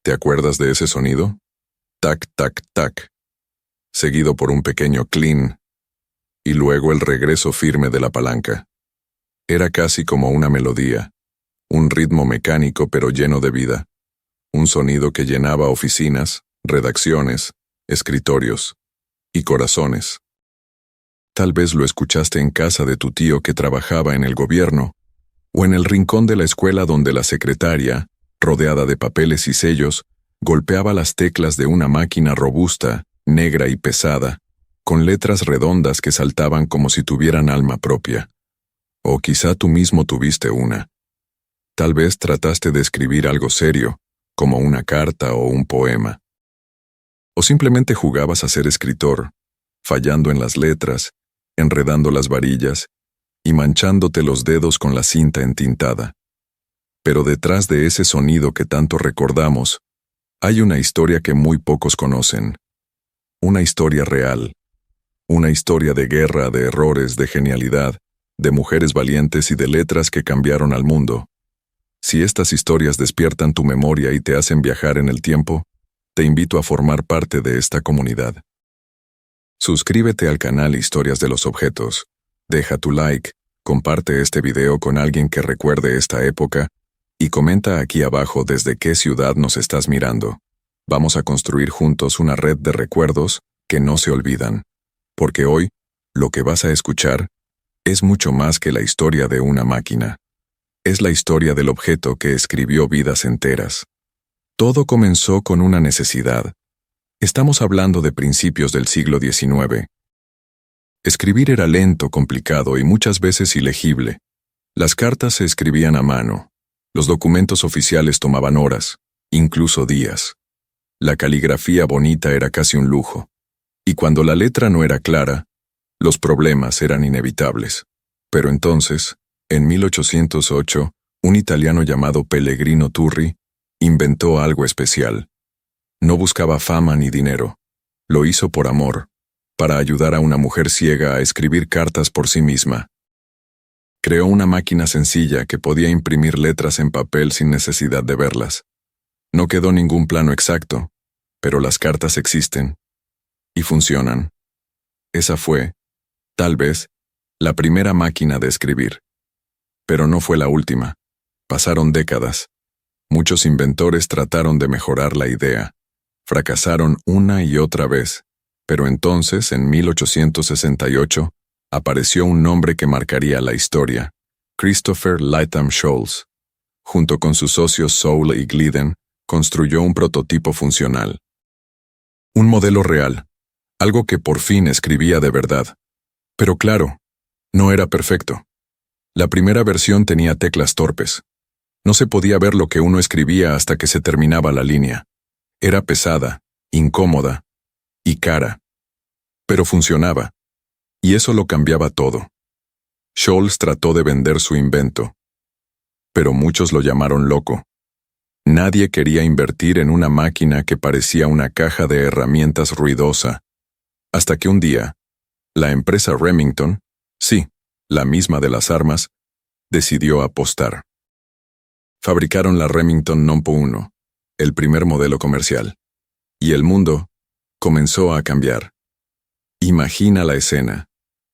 ¿Te acuerdas de ese sonido? Tac, tac, tac, seguido por un pequeño clean, y luego el regreso firme de la palanca. Era casi como una melodía, un ritmo mecánico pero lleno de vida, un sonido que llenaba oficinas, redacciones, escritorios y corazones. Tal vez lo escuchaste en casa de tu tío que trabajaba en el gobierno, o en el rincón de la escuela donde la secretaria, rodeada de papeles y sellos, golpeaba las teclas de una máquina robusta, negra y pesada, con letras redondas que saltaban como si tuvieran alma propia. O quizá tú mismo tuviste una. Tal vez trataste de escribir algo serio, como una carta o un poema. O simplemente jugabas a ser escritor, fallando en las letras, enredando las varillas y manchándote los dedos con la cinta entintada. Pero detrás de ese sonido que tanto recordamos, hay una historia que muy pocos conocen. Una historia real. Una historia de guerra, de errores, de genialidad, de mujeres valientes y de letras que cambiaron al mundo. Si estas historias despiertan tu memoria y te hacen viajar en el tiempo, te invito a formar parte de esta comunidad. Suscríbete al canal Historias de los Objetos, deja tu like, comparte este video con alguien que recuerde esta época y comenta aquí abajo desde qué ciudad nos estás mirando. Vamos a construir juntos una red de recuerdos que no se olvidan, porque hoy, lo que vas a escuchar, es mucho más que la historia de una máquina. Es la historia del objeto que escribió vidas enteras. Todo comenzó con una necesidad. Estamos hablando de principios del siglo XIX. Escribir era lento, complicado y muchas veces ilegible. Las cartas se escribían a mano. Los documentos oficiales tomaban horas, incluso días. La caligrafía bonita era casi un lujo. Y cuando la letra no era clara, los problemas eran inevitables. Pero entonces, en 1808, un italiano llamado Pellegrino Turri inventó algo especial. No buscaba fama ni dinero. Lo hizo por amor, para ayudar a una mujer ciega a escribir cartas por sí misma. Creó una máquina sencilla que podía imprimir letras en papel sin necesidad de verlas. No quedó ningún plano exacto, pero las cartas existen y funcionan. Esa fue, tal vez, la primera máquina de escribir. Pero no fue la última. Pasaron décadas. Muchos inventores trataron de mejorar la idea. Fracasaron una y otra vez. Pero entonces, en 1868, apareció un nombre que marcaría la historia: Christopher Latham Scholes. Junto con sus socios Soule y Glidden, construyó un prototipo funcional. Un modelo real, algo que por fin escribía de verdad. Pero claro, no era perfecto. La primera versión tenía teclas torpes. No se podía ver lo que uno escribía hasta que se terminaba la línea. Era pesada, incómoda y cara. Pero funcionaba. Y eso lo cambiaba todo. Scholes trató de vender su invento. Pero muchos lo llamaron loco. Nadie quería invertir en una máquina que parecía una caja de herramientas ruidosa. Hasta que un día, la empresa Remington, sí, la misma de las armas, decidió apostar. Fabricaron la Remington No. 1, el primer modelo comercial. Y el mundo comenzó a cambiar. Imagina la escena.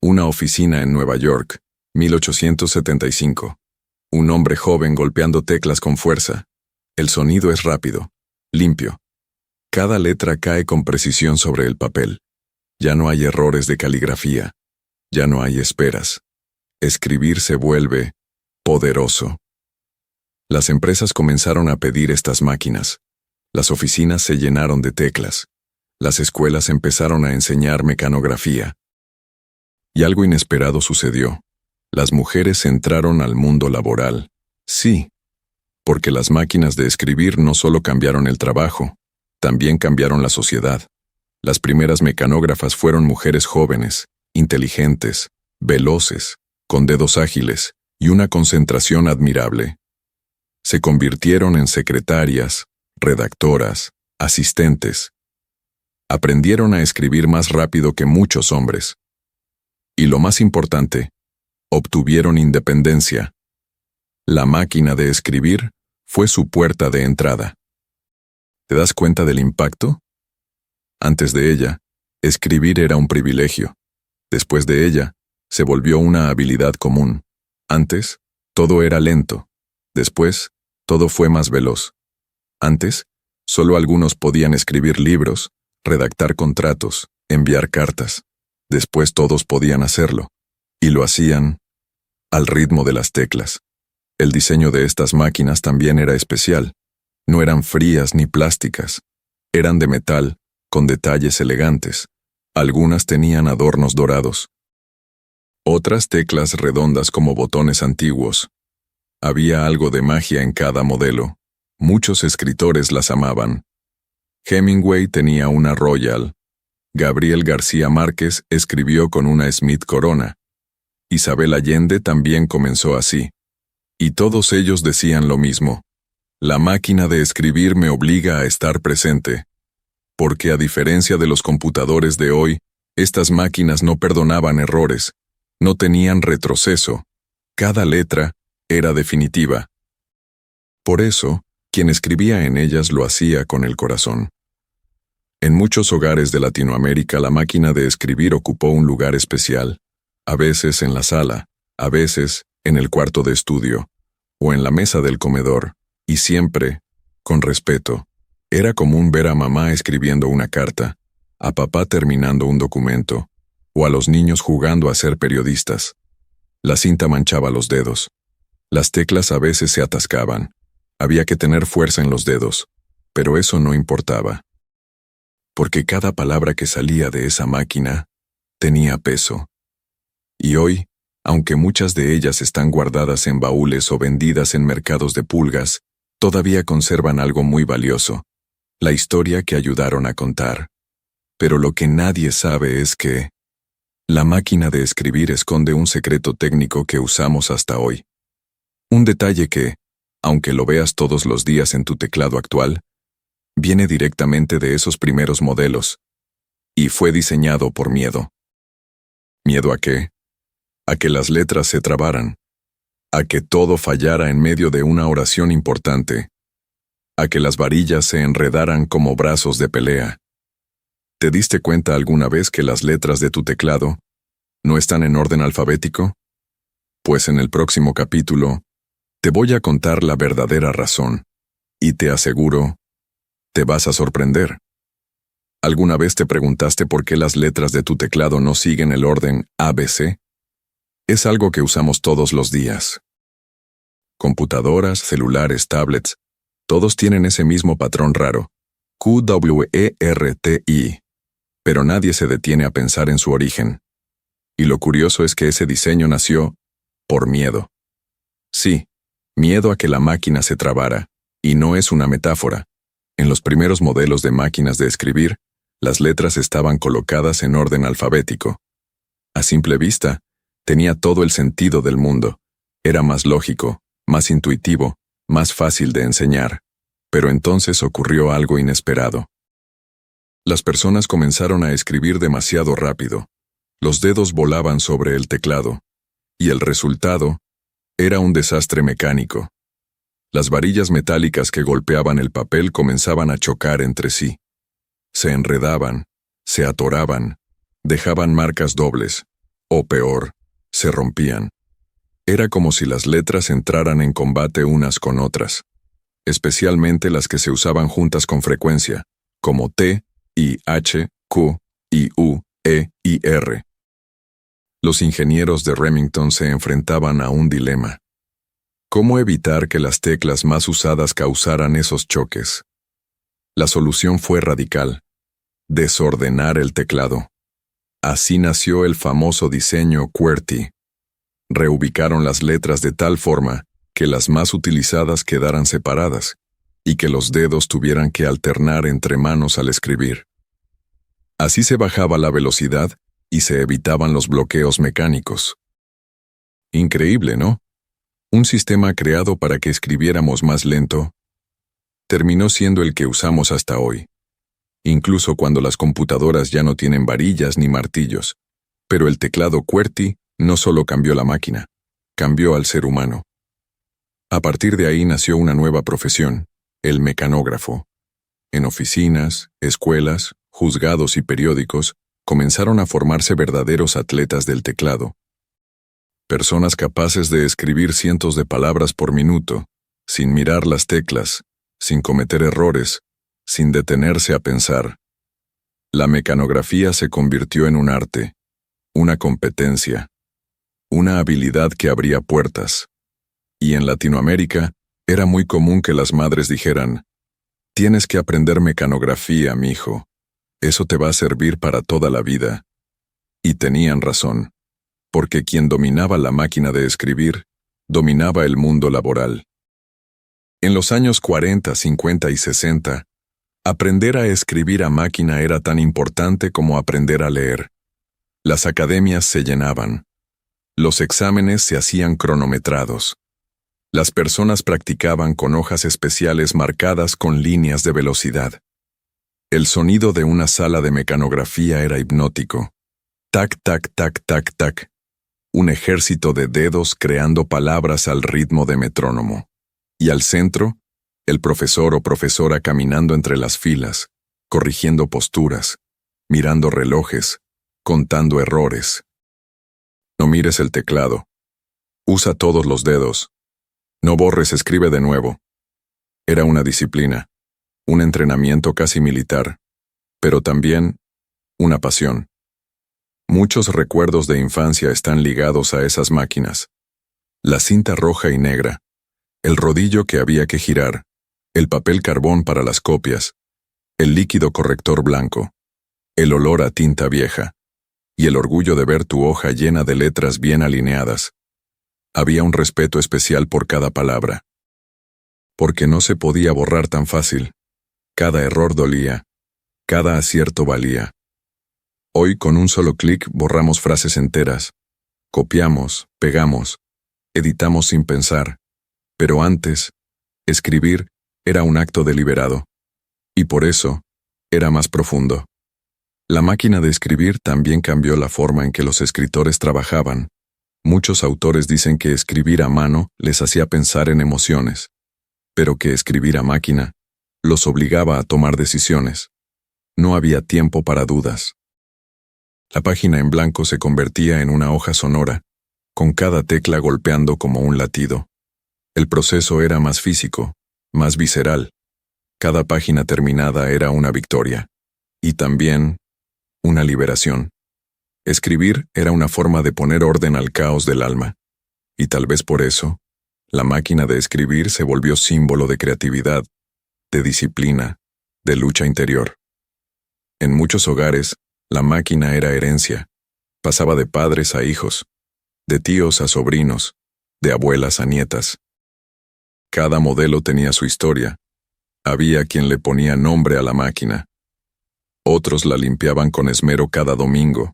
Una oficina en Nueva York, 1875. Un hombre joven golpeando teclas con fuerza. El sonido es rápido, limpio. Cada letra cae con precisión sobre el papel. Ya no hay errores de caligrafía. Ya no hay esperas. Escribir se vuelve poderoso. Las empresas comenzaron a pedir estas máquinas. Las oficinas se llenaron de teclas. Las escuelas empezaron a enseñar mecanografía. Y algo inesperado sucedió. Las mujeres entraron al mundo laboral. Sí, porque las máquinas de escribir no solo cambiaron el trabajo, también cambiaron la sociedad. Las primeras mecanógrafas fueron mujeres jóvenes, inteligentes, veloces, con dedos ágiles y una concentración admirable. Se convirtieron en secretarias, redactoras, asistentes. Aprendieron a escribir más rápido que muchos hombres. Y lo más importante, obtuvieron independencia. La máquina de escribir fue su puerta de entrada. ¿Te das cuenta del impacto? Antes de ella, escribir era un privilegio. Después de ella, se volvió una habilidad común. Antes, todo era lento. Después, todo fue más veloz. Antes, solo algunos podían escribir libros, redactar contratos, enviar cartas. Después todos podían hacerlo. Y lo hacían al ritmo de las teclas. El diseño de estas máquinas también era especial. No eran frías ni plásticas. Eran de metal, con detalles elegantes. Algunas tenían adornos dorados. Otras teclas redondas como botones antiguos. Había algo de magia en cada modelo. Muchos escritores las amaban. Hemingway tenía una Royal. Gabriel García Márquez escribió con una Smith Corona. Isabel Allende también comenzó así. Y todos ellos decían lo mismo. La máquina de escribir me obliga a estar presente. Porque a diferencia de los computadores de hoy, estas máquinas no perdonaban errores, no tenían retroceso. Cada letra era definitiva. Por eso, quien escribía en ellas lo hacía con el corazón. En muchos hogares de Latinoamérica la máquina de escribir ocupó un lugar especial, a veces en la sala, a veces en el cuarto de estudio, o en la mesa del comedor, y siempre, con respeto. Era común ver a mamá escribiendo una carta, a papá terminando un documento, o a los niños jugando a ser periodistas. La cinta manchaba los dedos. Las teclas a veces se atascaban. Había que tener fuerza en los dedos, pero eso no importaba. Porque cada palabra que salía de esa máquina tenía peso. Y hoy, aunque muchas de ellas están guardadas en baúles o vendidas en mercados de pulgas, todavía conservan algo muy valioso, la historia que ayudaron a contar. Pero lo que nadie sabe es que la máquina de escribir esconde un secreto técnico que usamos hasta hoy. Un detalle que, aunque lo veas todos los días en tu teclado actual, viene directamente de esos primeros modelos, y fue diseñado por miedo. ¿Miedo a qué? A que las letras se trabaran, a que todo fallara en medio de una oración importante, a que las varillas se enredaran como brazos de pelea. ¿Te diste cuenta alguna vez que las letras de tu teclado no están en orden alfabético? Pues en el próximo capítulo te voy a contar la verdadera razón, y te aseguro, te vas a sorprender. ¿Alguna vez te preguntaste por qué las letras de tu teclado no siguen el orden ABC? Es algo que usamos todos los días. Computadoras, celulares, tablets, todos tienen ese mismo patrón raro, QWERTY, pero nadie se detiene a pensar en su origen. Y lo curioso es que ese diseño nació por miedo. Sí, miedo a que la máquina se trabara, y no es una metáfora. En los primeros modelos de máquinas de escribir, las letras estaban colocadas en orden alfabético. A simple vista, tenía todo el sentido del mundo. Era más lógico, más intuitivo, más fácil de enseñar. Pero entonces ocurrió algo inesperado. Las personas comenzaron a escribir demasiado rápido. Los dedos volaban sobre el teclado. Y el resultado era un desastre mecánico. Las varillas metálicas que golpeaban el papel comenzaban a chocar entre sí. Se enredaban, se atoraban, dejaban marcas dobles, o peor, se rompían. Era como si las letras entraran en combate unas con otras, especialmente las que se usaban juntas con frecuencia, como T, I, H, Q, I, U, E y R. Los ingenieros de Remington se enfrentaban a un dilema. ¿Cómo evitar que las teclas más usadas causaran esos choques? La solución fue radical: desordenar el teclado. Así nació el famoso diseño QWERTY. Reubicaron las letras de tal forma que las más utilizadas quedaran separadas y que los dedos tuvieran que alternar entre manos al escribir. Así se bajaba la velocidad y se evitaban los bloqueos mecánicos. Increíble, ¿no? Un sistema creado para que escribiéramos más lento, terminó siendo el que usamos hasta hoy. Incluso cuando las computadoras ya no tienen varillas ni martillos. Pero el teclado QWERTY no solo cambió la máquina, cambió al ser humano. A partir de ahí nació una nueva profesión, el mecanógrafo. En oficinas, escuelas, juzgados y periódicos, comenzaron a formarse verdaderos atletas del teclado. Personas capaces de escribir cientos de palabras por minuto, sin mirar las teclas, sin cometer errores, sin detenerse a pensar. La mecanografía se convirtió en un arte, una competencia, una habilidad que abría puertas. Y en Latinoamérica, era muy común que las madres dijeran: «Tienes que aprender mecanografía, mijo. Eso te va a servir para toda la vida». Y tenían razón, porque quien dominaba la máquina de escribir, dominaba el mundo laboral. En los años 40, 50 y 60, aprender a escribir a máquina era tan importante como aprender a leer. Las academias se llenaban. Los exámenes se hacían cronometrados. Las personas practicaban con hojas especiales marcadas con líneas de velocidad. El sonido de una sala de mecanografía era hipnótico. Tac, tac, tac, tac, tac. Un ejército de dedos creando palabras al ritmo de metrónomo. Y al centro, el profesor o profesora caminando entre las filas, corrigiendo posturas, mirando relojes, contando errores. No mires el teclado. Usa todos los dedos. No borres, escribe de nuevo. Era una disciplina, un entrenamiento casi militar, pero también una pasión. Muchos recuerdos de infancia están ligados a esas máquinas. La cinta roja y negra, el rodillo que había que girar, el papel carbón para las copias, el líquido corrector blanco, el olor a tinta vieja, y el orgullo de ver tu hoja llena de letras bien alineadas. Había un respeto especial por cada palabra. Porque no se podía borrar tan fácil. Cada error dolía. Cada acierto valía. Hoy con un solo clic borramos frases enteras. Copiamos, pegamos, editamos sin pensar. Pero antes, escribir era un acto deliberado. Y por eso, era más profundo. La máquina de escribir también cambió la forma en que los escritores trabajaban. Muchos autores dicen que escribir a mano les hacía pensar en emociones, pero que escribir a máquina los obligaba a tomar decisiones. No había tiempo para dudas. La página en blanco se convertía en una hoja sonora, con cada tecla golpeando como un latido. El proceso era más físico, más visceral. Cada página terminada era una victoria, y también una liberación. Escribir era una forma de poner orden al caos del alma, y tal vez por eso, la máquina de escribir se volvió símbolo de creatividad, de disciplina, de lucha interior. En muchos hogares, la máquina era herencia, pasaba de padres a hijos, de tíos a sobrinos, de abuelas a nietas. Cada modelo tenía su historia. Había quien le ponía nombre a la máquina. Otros la limpiaban con esmero cada domingo.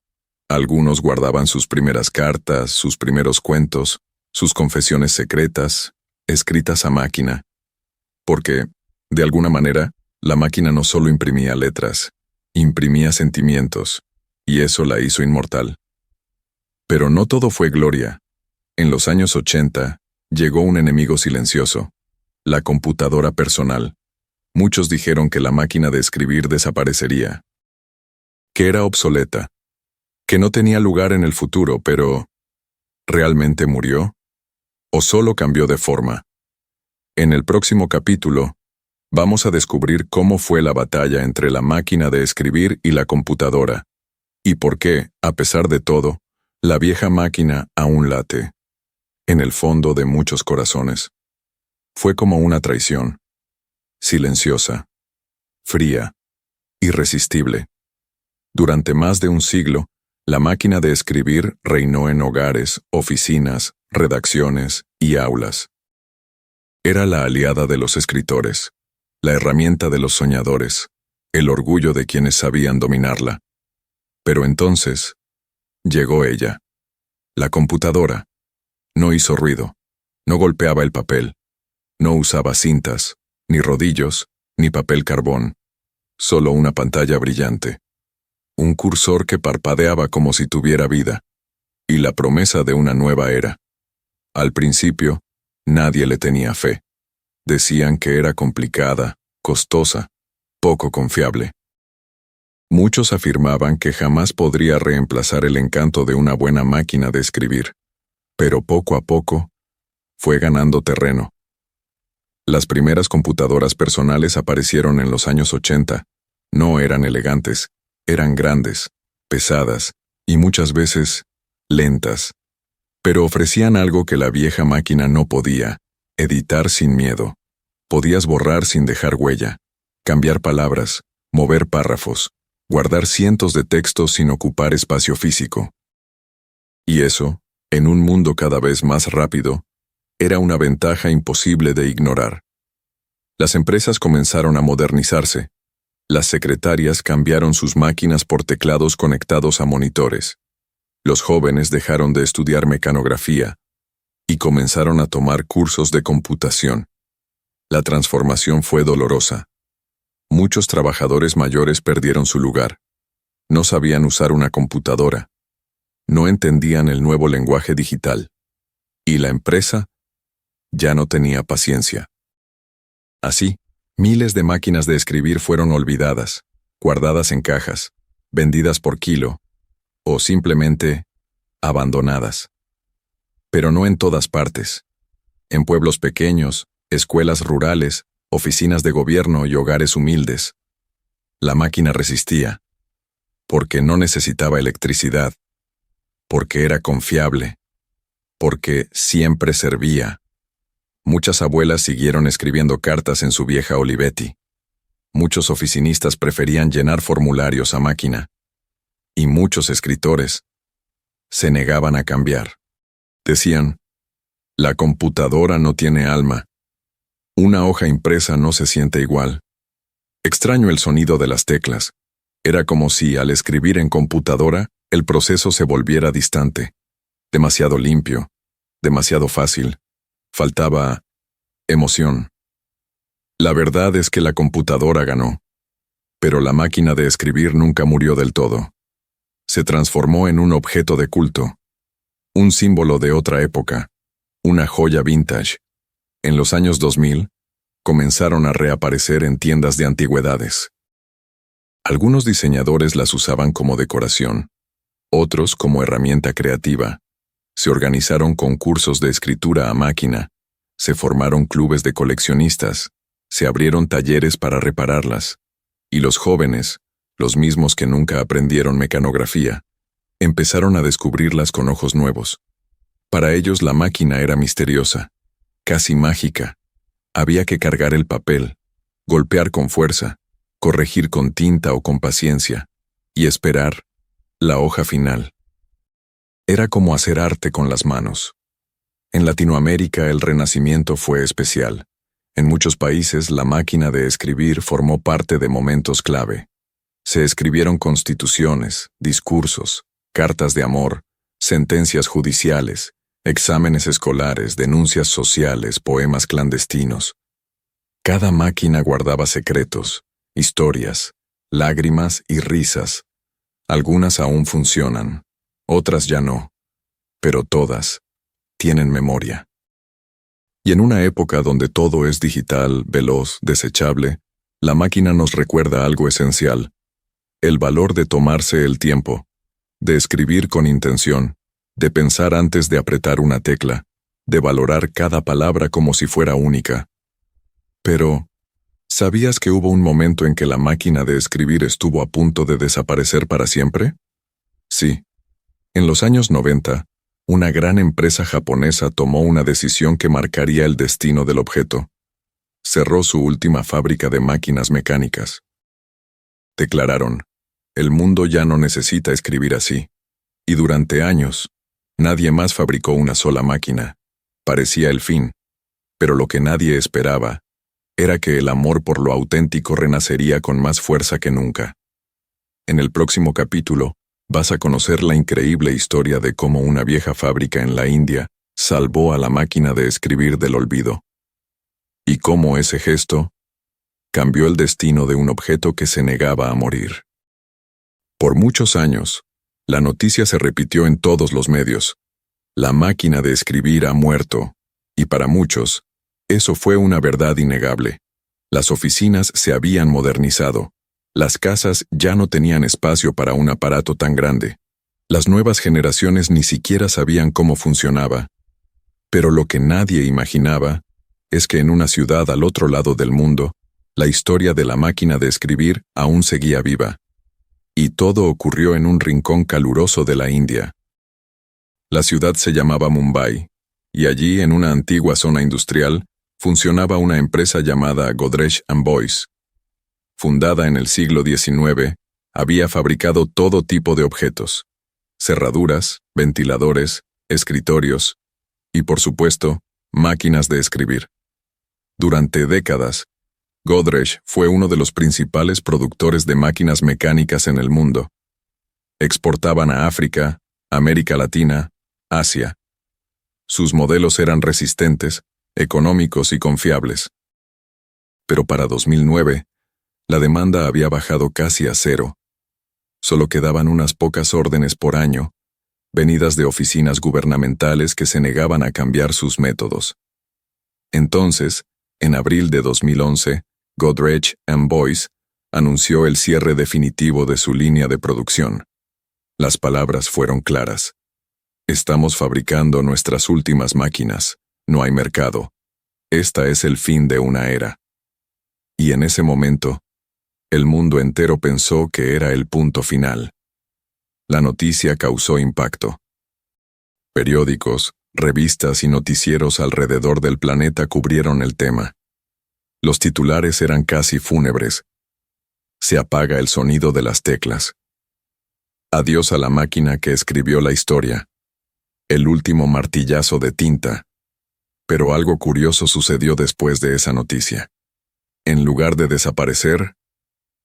Algunos guardaban sus primeras cartas, sus primeros cuentos, sus confesiones secretas, escritas a máquina. Porque, de alguna manera, la máquina no solo imprimía letras, imprimía sentimientos, y eso la hizo inmortal. Pero no todo fue gloria. En los años 80, llegó un enemigo silencioso, la computadora personal. Muchos dijeron que la máquina de escribir desaparecería, que era obsoleta, que no tenía lugar en el futuro, pero ¿realmente murió? ¿O solo cambió de forma? En el próximo capítulo, vamos a descubrir cómo fue la batalla entre la máquina de escribir y la computadora, y por qué, a pesar de todo, la vieja máquina aún late, en el fondo de muchos corazones. Fue como una traición, silenciosa, fría, irresistible. Durante más de un siglo, la máquina de escribir reinó en hogares, oficinas, redacciones y aulas. Era la aliada de los escritores, la herramienta de los soñadores, el orgullo de quienes sabían dominarla. Pero entonces, llegó ella. La computadora. No hizo ruido, no golpeaba el papel, no usaba cintas, ni rodillos, ni papel carbón, solo una pantalla brillante. Un cursor que parpadeaba como si tuviera vida, y la promesa de una nueva era. Al principio, nadie le tenía fe. Decían que era complicada, costosa, poco confiable. Muchos afirmaban que jamás podría reemplazar el encanto de una buena máquina de escribir, pero poco a poco fue ganando terreno. Las primeras computadoras personales aparecieron en los años 80. No eran elegantes, eran grandes, pesadas y muchas veces lentas, pero ofrecían algo que la vieja máquina no podía: editar sin miedo. Podías borrar sin dejar huella, cambiar palabras, mover párrafos, guardar cientos de textos sin ocupar espacio físico. Y eso, en un mundo cada vez más rápido, era una ventaja imposible de ignorar. Las empresas comenzaron a modernizarse. Las secretarias cambiaron sus máquinas por teclados conectados a monitores. Los jóvenes dejaron de estudiar mecanografía y comenzaron a tomar cursos de computación. La transformación fue dolorosa. Muchos trabajadores mayores perdieron su lugar. No sabían usar una computadora. No entendían el nuevo lenguaje digital. Y la empresa ya no tenía paciencia. Así, miles de máquinas de escribir fueron olvidadas, guardadas en cajas, vendidas por kilo, o simplemente abandonadas. Pero no en todas partes. En pueblos pequeños, escuelas rurales, oficinas de gobierno y hogares humildes, la máquina resistía, porque no necesitaba electricidad, porque era confiable, porque siempre servía. Muchas abuelas siguieron escribiendo cartas en su vieja Olivetti. Muchos oficinistas preferían llenar formularios a máquina. Y muchos escritores se negaban a cambiar. Decían: la computadora no tiene alma. Una hoja impresa no se siente igual. Extraño el sonido de las teclas. Era como si, al escribir en computadora, el proceso se volviera distante. Demasiado limpio, demasiado fácil. Faltaba emoción. La verdad es que la computadora ganó. Pero la máquina de escribir nunca murió del todo. Se transformó en un objeto de culto. Un símbolo de otra época. Una joya vintage. En los años 2000, comenzaron a reaparecer en tiendas de antigüedades. Algunos diseñadores las usaban como decoración, otros como herramienta creativa. Se organizaron concursos de escritura a máquina, se formaron clubes de coleccionistas, se abrieron talleres para repararlas, y los jóvenes, los mismos que nunca aprendieron mecanografía, empezaron a descubrirlas con ojos nuevos. Para ellos la máquina era misteriosa, casi mágica. Había que cargar el papel, golpear con fuerza, corregir con tinta o con paciencia, y esperar la hoja final. Era como hacer arte con las manos. En Latinoamérica el Renacimiento fue especial. En muchos países la máquina de escribir formó parte de momentos clave. Se escribieron constituciones, discursos, cartas de amor, sentencias judiciales, exámenes escolares, denuncias sociales, poemas clandestinos. Cada máquina guardaba secretos, historias, lágrimas y risas. Algunas aún funcionan, otras ya no, pero todas tienen memoria. Y en una época donde todo es digital, veloz, desechable, la máquina nos recuerda algo esencial: el valor de tomarse el tiempo, de escribir con intención, de pensar antes de apretar una tecla, de valorar cada palabra como si fuera única. Pero, ¿sabías que hubo un momento en que la máquina de escribir estuvo a punto de desaparecer para siempre? Sí. En los años 90, una gran empresa japonesa tomó una decisión que marcaría el destino del objeto. Cerró su última fábrica de máquinas mecánicas. Declararon: el mundo ya no necesita escribir así. Y durante años, nadie más fabricó una sola máquina. Parecía el fin. Pero lo que nadie esperaba era que el amor por lo auténtico renacería con más fuerza que nunca. En el próximo capítulo, vas a conocer la increíble historia de cómo una vieja fábrica en la India salvó a la máquina de escribir del olvido. Y cómo ese gesto cambió el destino de un objeto que se negaba a morir. Por muchos años, la noticia se repitió en todos los medios: la máquina de escribir ha muerto, y para muchos, eso fue una verdad innegable. Las oficinas se habían modernizado. Las casas ya no tenían espacio para un aparato tan grande. Las nuevas generaciones ni siquiera sabían cómo funcionaba. Pero lo que nadie imaginaba es que en una ciudad al otro lado del mundo, la historia de la máquina de escribir aún seguía viva. Y todo ocurrió en un rincón caluroso de la India. La ciudad se llamaba Mumbai, y allí, en una antigua zona industrial, funcionaba una empresa llamada Godrej & Boyce. Fundada en el siglo XIX, había fabricado todo tipo de objetos: cerraduras, ventiladores, escritorios y, por supuesto, máquinas de escribir. Durante décadas, Godrej fue uno de los principales productores de máquinas mecánicas en el mundo. Exportaban a África, América Latina, Asia. Sus modelos eran resistentes, económicos y confiables. Pero para 2009, la demanda había bajado casi a cero. Solo quedaban unas pocas órdenes por año, venidas de oficinas gubernamentales que se negaban a cambiar sus métodos. Entonces, en abril de 2011, Godrej & Boyce anunció el cierre definitivo de su línea de producción. Las palabras fueron claras: estamos fabricando nuestras últimas máquinas, no hay mercado. Esta es el fin de una era. Y en ese momento, el mundo entero pensó que era el punto final. La noticia causó impacto. Periódicos, revistas y noticieros alrededor del planeta cubrieron el tema. Los titulares eran casi fúnebres. Se apaga el sonido de las teclas. Adiós a la máquina que escribió la historia. El último martillazo de tinta. Pero algo curioso sucedió después de esa noticia. En lugar de desaparecer,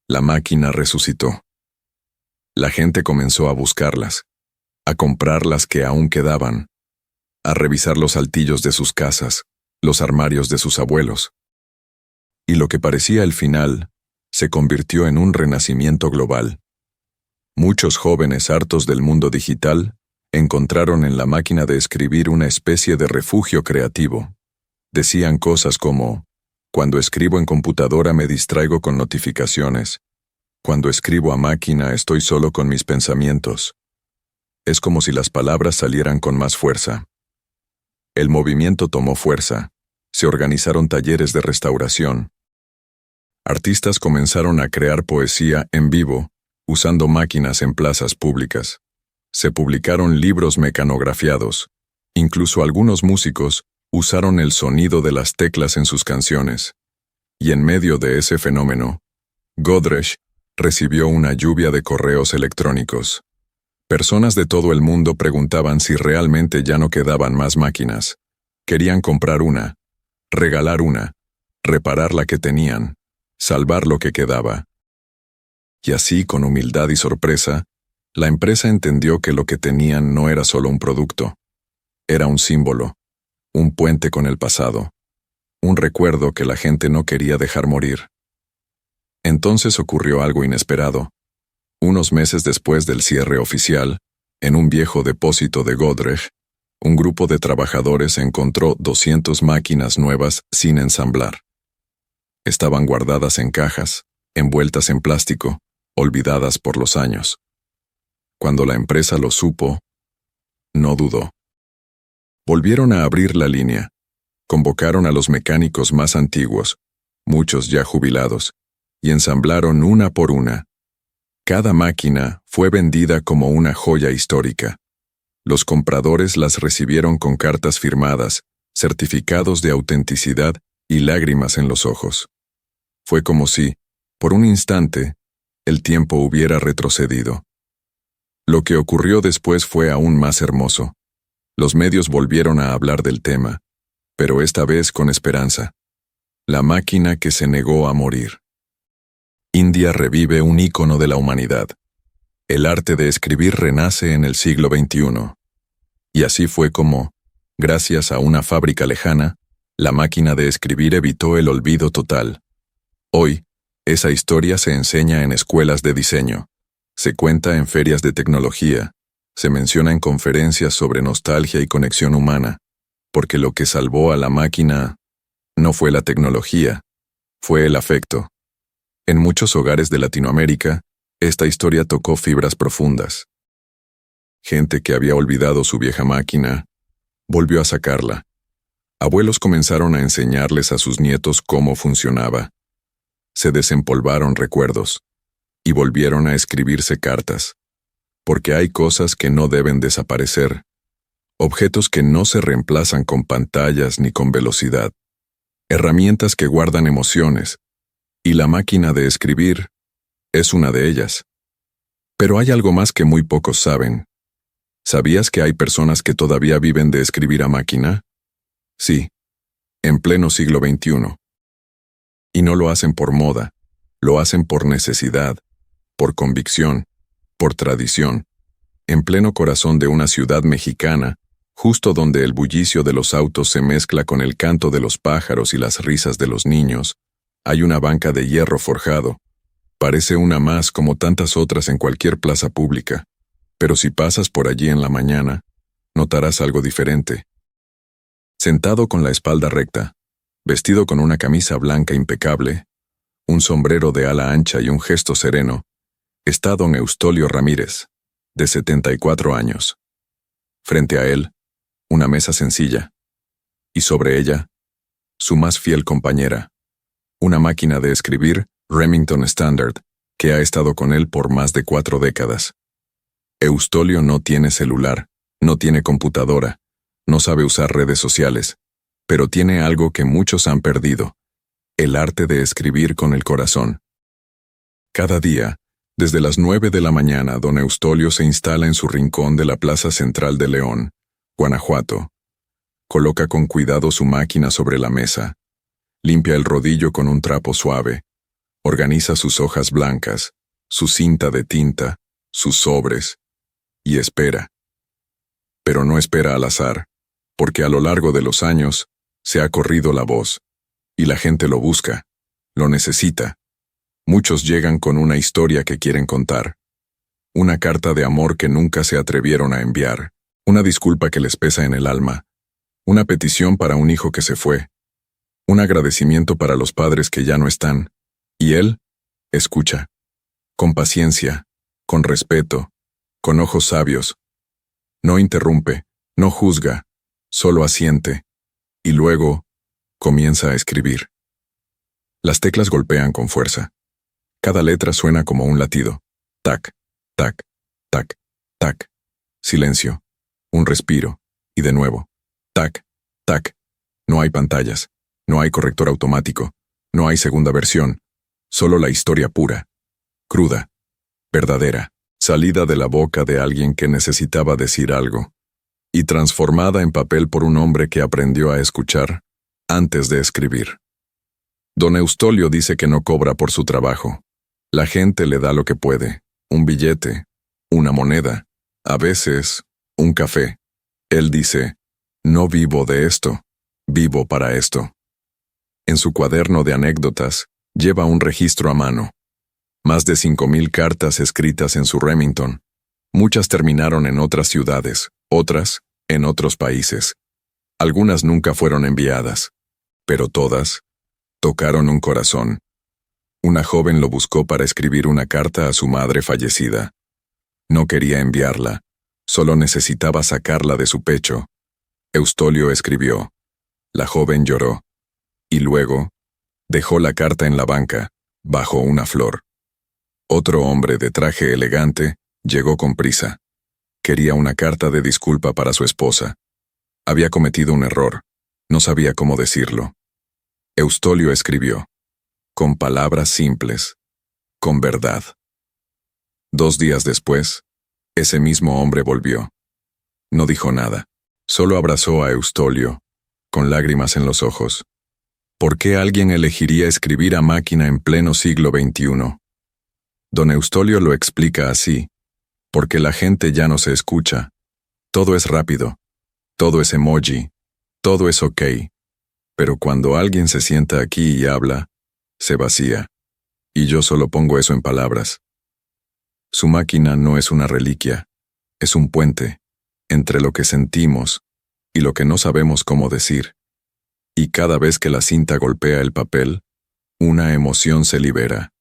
la máquina resucitó. La gente comenzó a buscarlas, a comprar las que aún quedaban, a revisar los altillos de sus casas, los armarios de sus abuelos. Y lo que parecía el final se convirtió en un renacimiento global. Muchos jóvenes hartos del mundo digital encontraron en la máquina de escribir una especie de refugio creativo. Decían cosas como: cuando escribo en computadora me distraigo con notificaciones. Cuando escribo a máquina estoy solo con mis pensamientos. Es como si las palabras salieran con más fuerza. El movimiento tomó fuerza. Se organizaron talleres de restauración. Artistas comenzaron a crear poesía en vivo, usando máquinas en plazas públicas. Se publicaron libros mecanografiados. Incluso algunos músicos usaron el sonido de las teclas en sus canciones. Y en medio de ese fenómeno, Godrej recibió una lluvia de correos electrónicos. Personas de todo el mundo preguntaban si realmente ya no quedaban más máquinas. Querían comprar una, regalar una, reparar la que tenían, salvar lo que quedaba. Y así, con humildad y sorpresa, la empresa entendió que lo que tenían no era solo un producto. Era un símbolo, un puente con el pasado, un recuerdo que la gente no quería dejar morir. Entonces ocurrió algo inesperado. Unos meses después del cierre oficial, en un viejo depósito de Godrej, un grupo de trabajadores encontró 200 máquinas nuevas sin ensamblar. Estaban guardadas en cajas, envueltas en plástico, olvidadas por los años. Cuando la empresa lo supo, no dudó. Volvieron a abrir la línea. Convocaron a los mecánicos más antiguos, muchos ya jubilados, y ensamblaron una por una. Cada máquina fue vendida como una joya histórica. Los compradores las recibieron con cartas firmadas, certificados de autenticidad y lágrimas en los ojos. Fue como si, por un instante, el tiempo hubiera retrocedido. Lo que ocurrió después fue aún más hermoso. Los medios volvieron a hablar del tema, pero esta vez con esperanza. La máquina que se negó a morir. India revive un ícono de la humanidad. El arte de escribir renace en el siglo XXI. Y así fue como, gracias a una fábrica lejana, la máquina de escribir evitó el olvido total. Hoy, esa historia se enseña en escuelas de diseño, se cuenta en ferias de tecnología, se menciona en conferencias sobre nostalgia y conexión humana, porque lo que salvó a la máquina no fue la tecnología, Fue el afecto. En muchos hogares de Latinoamérica, esta historia tocó fibras profundas. Gente que había olvidado su vieja máquina, volvió a sacarla. Abuelos comenzaron a enseñarles a sus nietos cómo funcionaba. Se desempolvaron recuerdos y volvieron a escribirse cartas. Porque hay cosas que no deben desaparecer, objetos que no se reemplazan con pantallas ni con velocidad, herramientas que guardan emociones, y la máquina de escribir es una de ellas. Pero hay algo más que muy pocos saben. ¿Sabías que hay personas que todavía viven de escribir a máquina? Sí, en pleno siglo XXI. Y no lo hacen por moda, lo hacen por necesidad, por convicción, por tradición. En pleno corazón de una ciudad mexicana, justo donde el bullicio de los autos se mezcla con el canto de los pájaros y las risas de los niños, hay una banca de hierro forjado. Parece una más como tantas otras en cualquier plaza pública, pero si pasas por allí en la mañana, notarás algo diferente. Sentado con la espalda recta, vestido con una camisa blanca impecable, un sombrero de ala ancha y un gesto sereno, está don Eustolio Ramírez, de 74 años. Frente a él, una mesa sencilla, y sobre ella, su más fiel compañera, una máquina de escribir Remington Standard, que ha estado con él por más de 4 décadas. Eustolio no tiene celular, no tiene computadora, no sabe usar redes sociales, pero tiene algo que muchos han perdido: el arte de escribir con el corazón. Cada día, desde las 9 de la mañana, don Eustolio se instala en su rincón de la Plaza Central de León, Guanajuato. Coloca con cuidado su máquina sobre la mesa, limpia el rodillo con un trapo suave, organiza sus hojas blancas, su cinta de tinta, sus sobres, y espera. Pero no espera al azar, porque a lo largo de los años se ha corrido la voz, y la gente lo busca, lo necesita. Muchos llegan con una historia que quieren contar, una carta de amor que nunca se atrevieron a enviar, una disculpa que les pesa en el alma, una petición para un hijo que se fue, un agradecimiento para los padres que ya no están, y él escucha, con paciencia, con respeto, con ojos sabios. No interrumpe, no juzga, solo asiente, y luego comienza a escribir. Las teclas golpean con fuerza. Cada letra suena como un latido. Tac, tac, tac, tac. Silencio. Un respiro. Y de nuevo. Tac, tac. No hay pantallas. No hay corrector automático. No hay segunda versión. Solo la historia pura. Cruda. Verdadera. Salida de la boca de alguien que necesitaba decir algo. Y transformada en papel por un hombre que aprendió a escuchar antes de escribir. Don Eustolio dice que no cobra por su trabajo. La gente le da lo que puede, un billete, una moneda, a veces, un café. Él dice, no vivo de esto, vivo para esto. En su cuaderno de anécdotas, lleva un registro a mano. Más de 5,000 cartas escritas en su Remington. Muchas terminaron en otras ciudades, otras, en otros países. Algunas nunca fueron enviadas, pero todas tocaron un corazón. Una joven lo buscó para escribir una carta a su madre fallecida. No quería enviarla, solo necesitaba sacarla de su pecho. Eustolio escribió. La joven lloró. Y luego, dejó la carta en la banca, bajo una flor. Otro hombre de traje elegante llegó con prisa. Quería una carta de disculpa para su esposa. Había cometido un error. No sabía cómo decirlo. Eustolio escribió. Con palabras simples, con verdad. 2 días después, ese mismo hombre volvió. No dijo nada, solo abrazó a Eustolio, con lágrimas en los ojos. ¿Por qué alguien elegiría escribir a máquina en pleno siglo XXI? Don Eustolio lo explica así, porque la gente ya no se escucha. Todo es rápido, todo es emoji, todo es ok. Pero cuando alguien se sienta aquí y habla, se vacía, y yo solo pongo eso en palabras. Su máquina no es una reliquia, es un puente entre lo que sentimos y lo que no sabemos cómo decir. Y cada vez que la cinta golpea el papel, Una emoción se libera.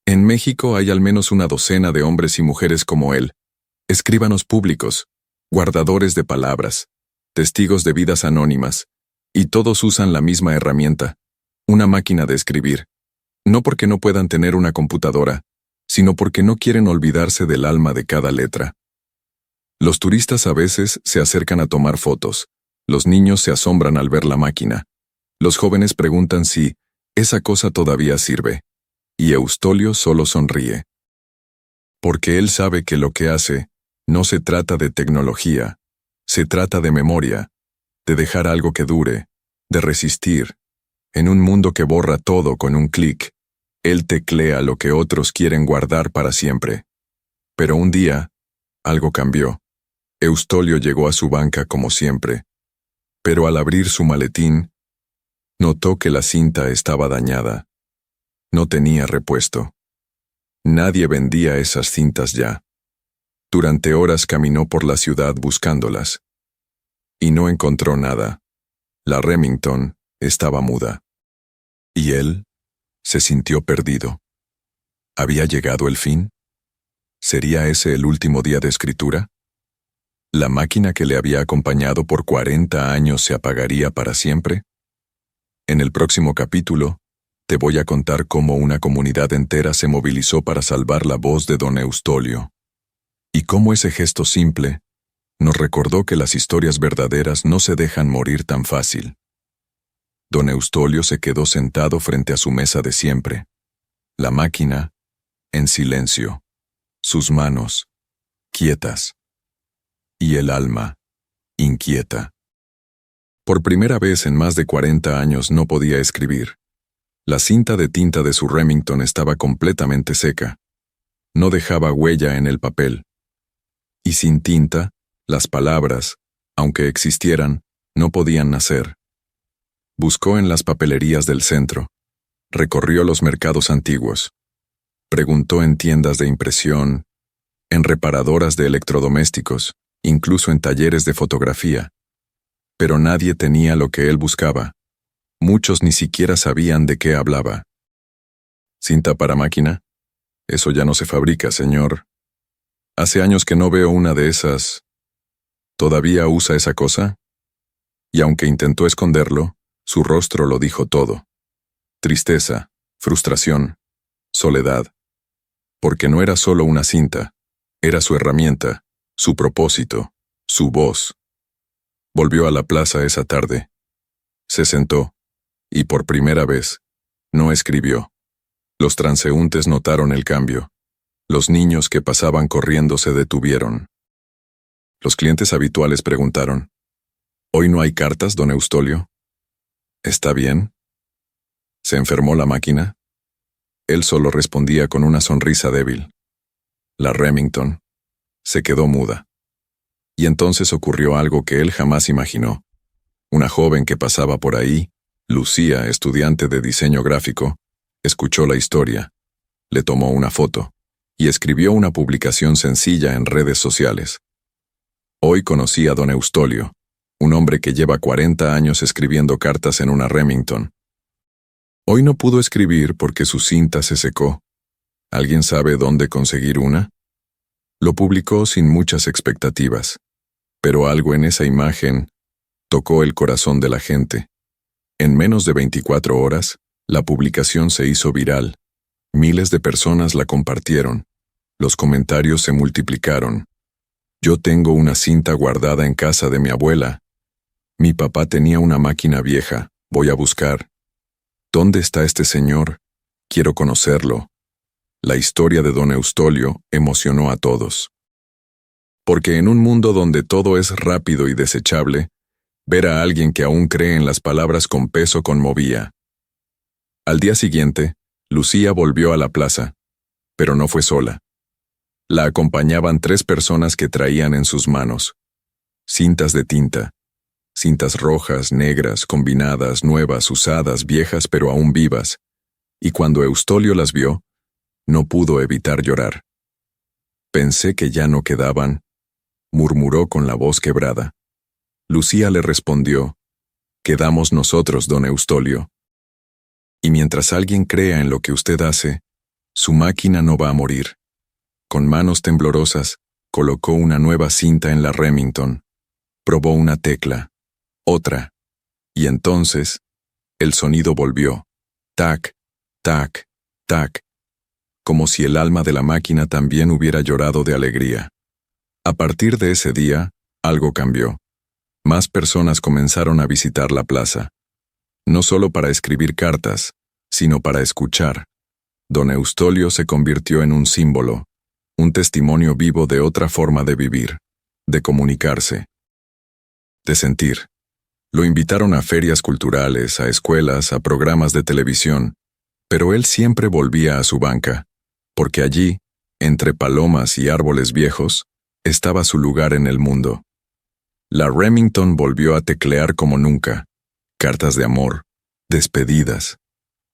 En México hay al menos una docena de hombres y mujeres como él, escribanos públicos, guardadores de palabras, testigos de vidas anónimas, y todos usan la misma herramienta, una máquina de escribir, no porque no puedan tener una computadora, sino porque no quieren olvidarse del alma de cada letra. Los turistas a veces se acercan a tomar fotos, los niños se asombran al ver la máquina, los jóvenes preguntan si esa cosa todavía sirve, y Eustolio solo sonríe. Porque él sabe que lo que hace no se trata de tecnología, se trata de memoria, de dejar algo que dure, de resistir. En un mundo que borra todo con un clic, él teclea lo que otros quieren guardar para siempre. Pero un día, algo cambió. Eustolio llegó a su banca como siempre, pero al abrir su maletín, notó que la cinta estaba dañada. No tenía repuesto. Nadie vendía esas cintas ya. Durante horas caminó por la ciudad buscándolas. Y no encontró nada. La Remington estaba muda. Y él se sintió perdido. ¿Había llegado el fin? ¿Sería ese el último día de escritura? ¿La máquina que le había acompañado por 40 años se apagaría para siempre? En el próximo capítulo, te voy a contar cómo una comunidad entera se movilizó para salvar la voz de don Eustolio. Y cómo ese gesto simple nos recordó que las historias verdaderas no se dejan morir tan fácil. Don Eustolio se quedó sentado frente a su mesa de siempre. La máquina, en silencio. Sus manos, quietas. Y el alma, inquieta. Por primera vez en más de 40 años no podía escribir. La cinta de tinta de su Remington estaba completamente seca. No dejaba huella en el papel. Y sin tinta, las palabras, aunque existieran, no podían nacer. Buscó en las papelerías del centro. Recorrió los mercados antiguos. Preguntó en tiendas de impresión, en reparadoras de electrodomésticos, incluso en talleres de fotografía. Pero nadie tenía lo que él buscaba. Muchos ni siquiera sabían de qué hablaba. ¿Cinta para máquina? Eso ya no se fabrica, señor. Hace años que no veo una de esas. ¿Todavía usa esa cosa? Y aunque intentó esconderlo, su rostro lo dijo todo. Tristeza, frustración, soledad. Porque no era solo una cinta, era su herramienta, su propósito, su voz. Volvió a la plaza esa tarde. Se sentó, y por primera vez, no escribió. Los transeúntes notaron el cambio. Los niños que pasaban corriendo se detuvieron. Los clientes habituales preguntaron, ¿hoy no hay cartas, don Eustolio? ¿Está bien? ¿Se enfermó la máquina? Él solo respondía con una sonrisa débil. La Remington se quedó muda. Y entonces ocurrió algo que él jamás imaginó. Una joven que pasaba por ahí, Lucía, estudiante de diseño gráfico, escuchó la historia, le tomó una foto y escribió una publicación sencilla en redes sociales. Hoy conocí a don Eustolio, un hombre que lleva 40 años escribiendo cartas en una Remington. Hoy no pudo escribir porque su cinta se secó. ¿Alguien sabe dónde conseguir una? Lo publicó sin muchas expectativas, pero algo en esa imagen tocó el corazón de la gente. En menos de 24 horas, la publicación se hizo viral. Miles de personas la compartieron. Los comentarios se multiplicaron. Yo tengo una cinta guardada en casa de mi abuela. Mi papá tenía una máquina vieja. Voy a buscar. ¿Dónde está este señor? Quiero conocerlo. La historia de don Eustolio emocionó a todos. Porque en un mundo donde todo es rápido y desechable, ver a alguien que aún cree en las palabras con peso conmovía. Al día siguiente, Lucía volvió a la plaza, pero no fue sola. La acompañaban 3 personas que traían en sus manos cintas de tinta, cintas rojas, negras, combinadas, nuevas, usadas, viejas pero aún vivas, y cuando Eustolio las vio, no pudo evitar llorar. Pensé que ya no quedaban, murmuró con la voz quebrada. Lucía le respondió, quedamos nosotros, don Eustolio. Y mientras alguien crea en lo que usted hace, su máquina no va a morir. Con manos temblorosas, colocó una nueva cinta en la Remington. Probó una tecla, otra, y entonces, el sonido volvió. Tac, tac, tac, como si el alma de la máquina también hubiera llorado de alegría. A partir de ese día, algo cambió. Más personas comenzaron a visitar la plaza. No solo para escribir cartas, sino para escuchar. Don Eustolio se convirtió en un símbolo, un testimonio vivo de otra forma de vivir, de comunicarse, de sentir. Lo invitaron a ferias culturales, a escuelas, a programas de televisión, pero él siempre volvía a su banca, porque allí, entre palomas y árboles viejos, estaba su lugar en el mundo. La Remington volvió a teclear como nunca. Cartas de amor, despedidas,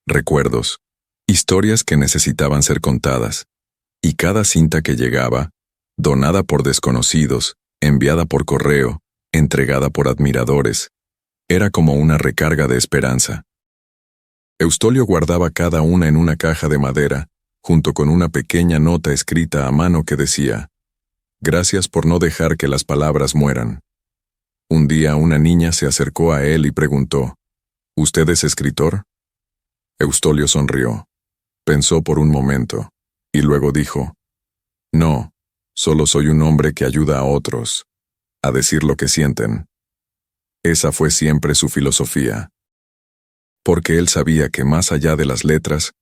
recuerdos, historias que necesitaban ser contadas. Y cada cinta que llegaba, donada por desconocidos, enviada por correo, entregada por admiradores, era como una recarga de esperanza. Eustolio guardaba cada una en una caja de madera, junto con una pequeña nota escrita a mano que decía: «Gracias por no dejar que las palabras mueran». Un día una niña se acercó a él y preguntó: «¿Usted es escritor?». Eustolio sonrió. Pensó por un momento, y luego dijo: «No, solo soy un hombre que ayuda a otros a decir lo que sienten». Esa fue siempre su filosofía. Porque él sabía que más allá de las letras,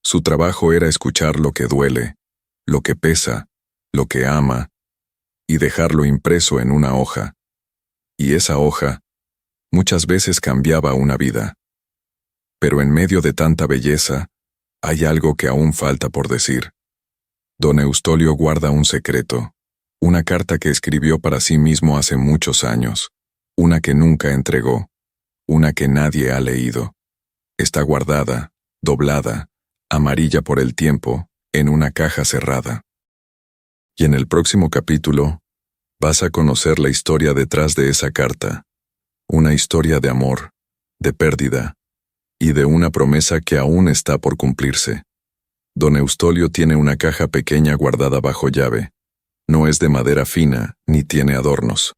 su trabajo era escuchar lo que duele, lo que pesa, lo que ama, y dejarlo impreso en una hoja. Y esa hoja, muchas veces cambiaba una vida. Pero en medio de tanta belleza, hay algo que aún falta por decir. Don Eustolio guarda un secreto, una carta que escribió para sí mismo hace muchos años, una que nunca entregó, una que nadie ha leído. Está guardada, doblada, amarilla por el tiempo, en una caja cerrada. Y en el próximo capítulo, vas a conocer la historia detrás de esa carta, una historia de amor, de pérdida, y de una promesa que aún está por cumplirse. Don Eustolio tiene una caja pequeña guardada bajo llave. No es de madera fina, ni tiene adornos.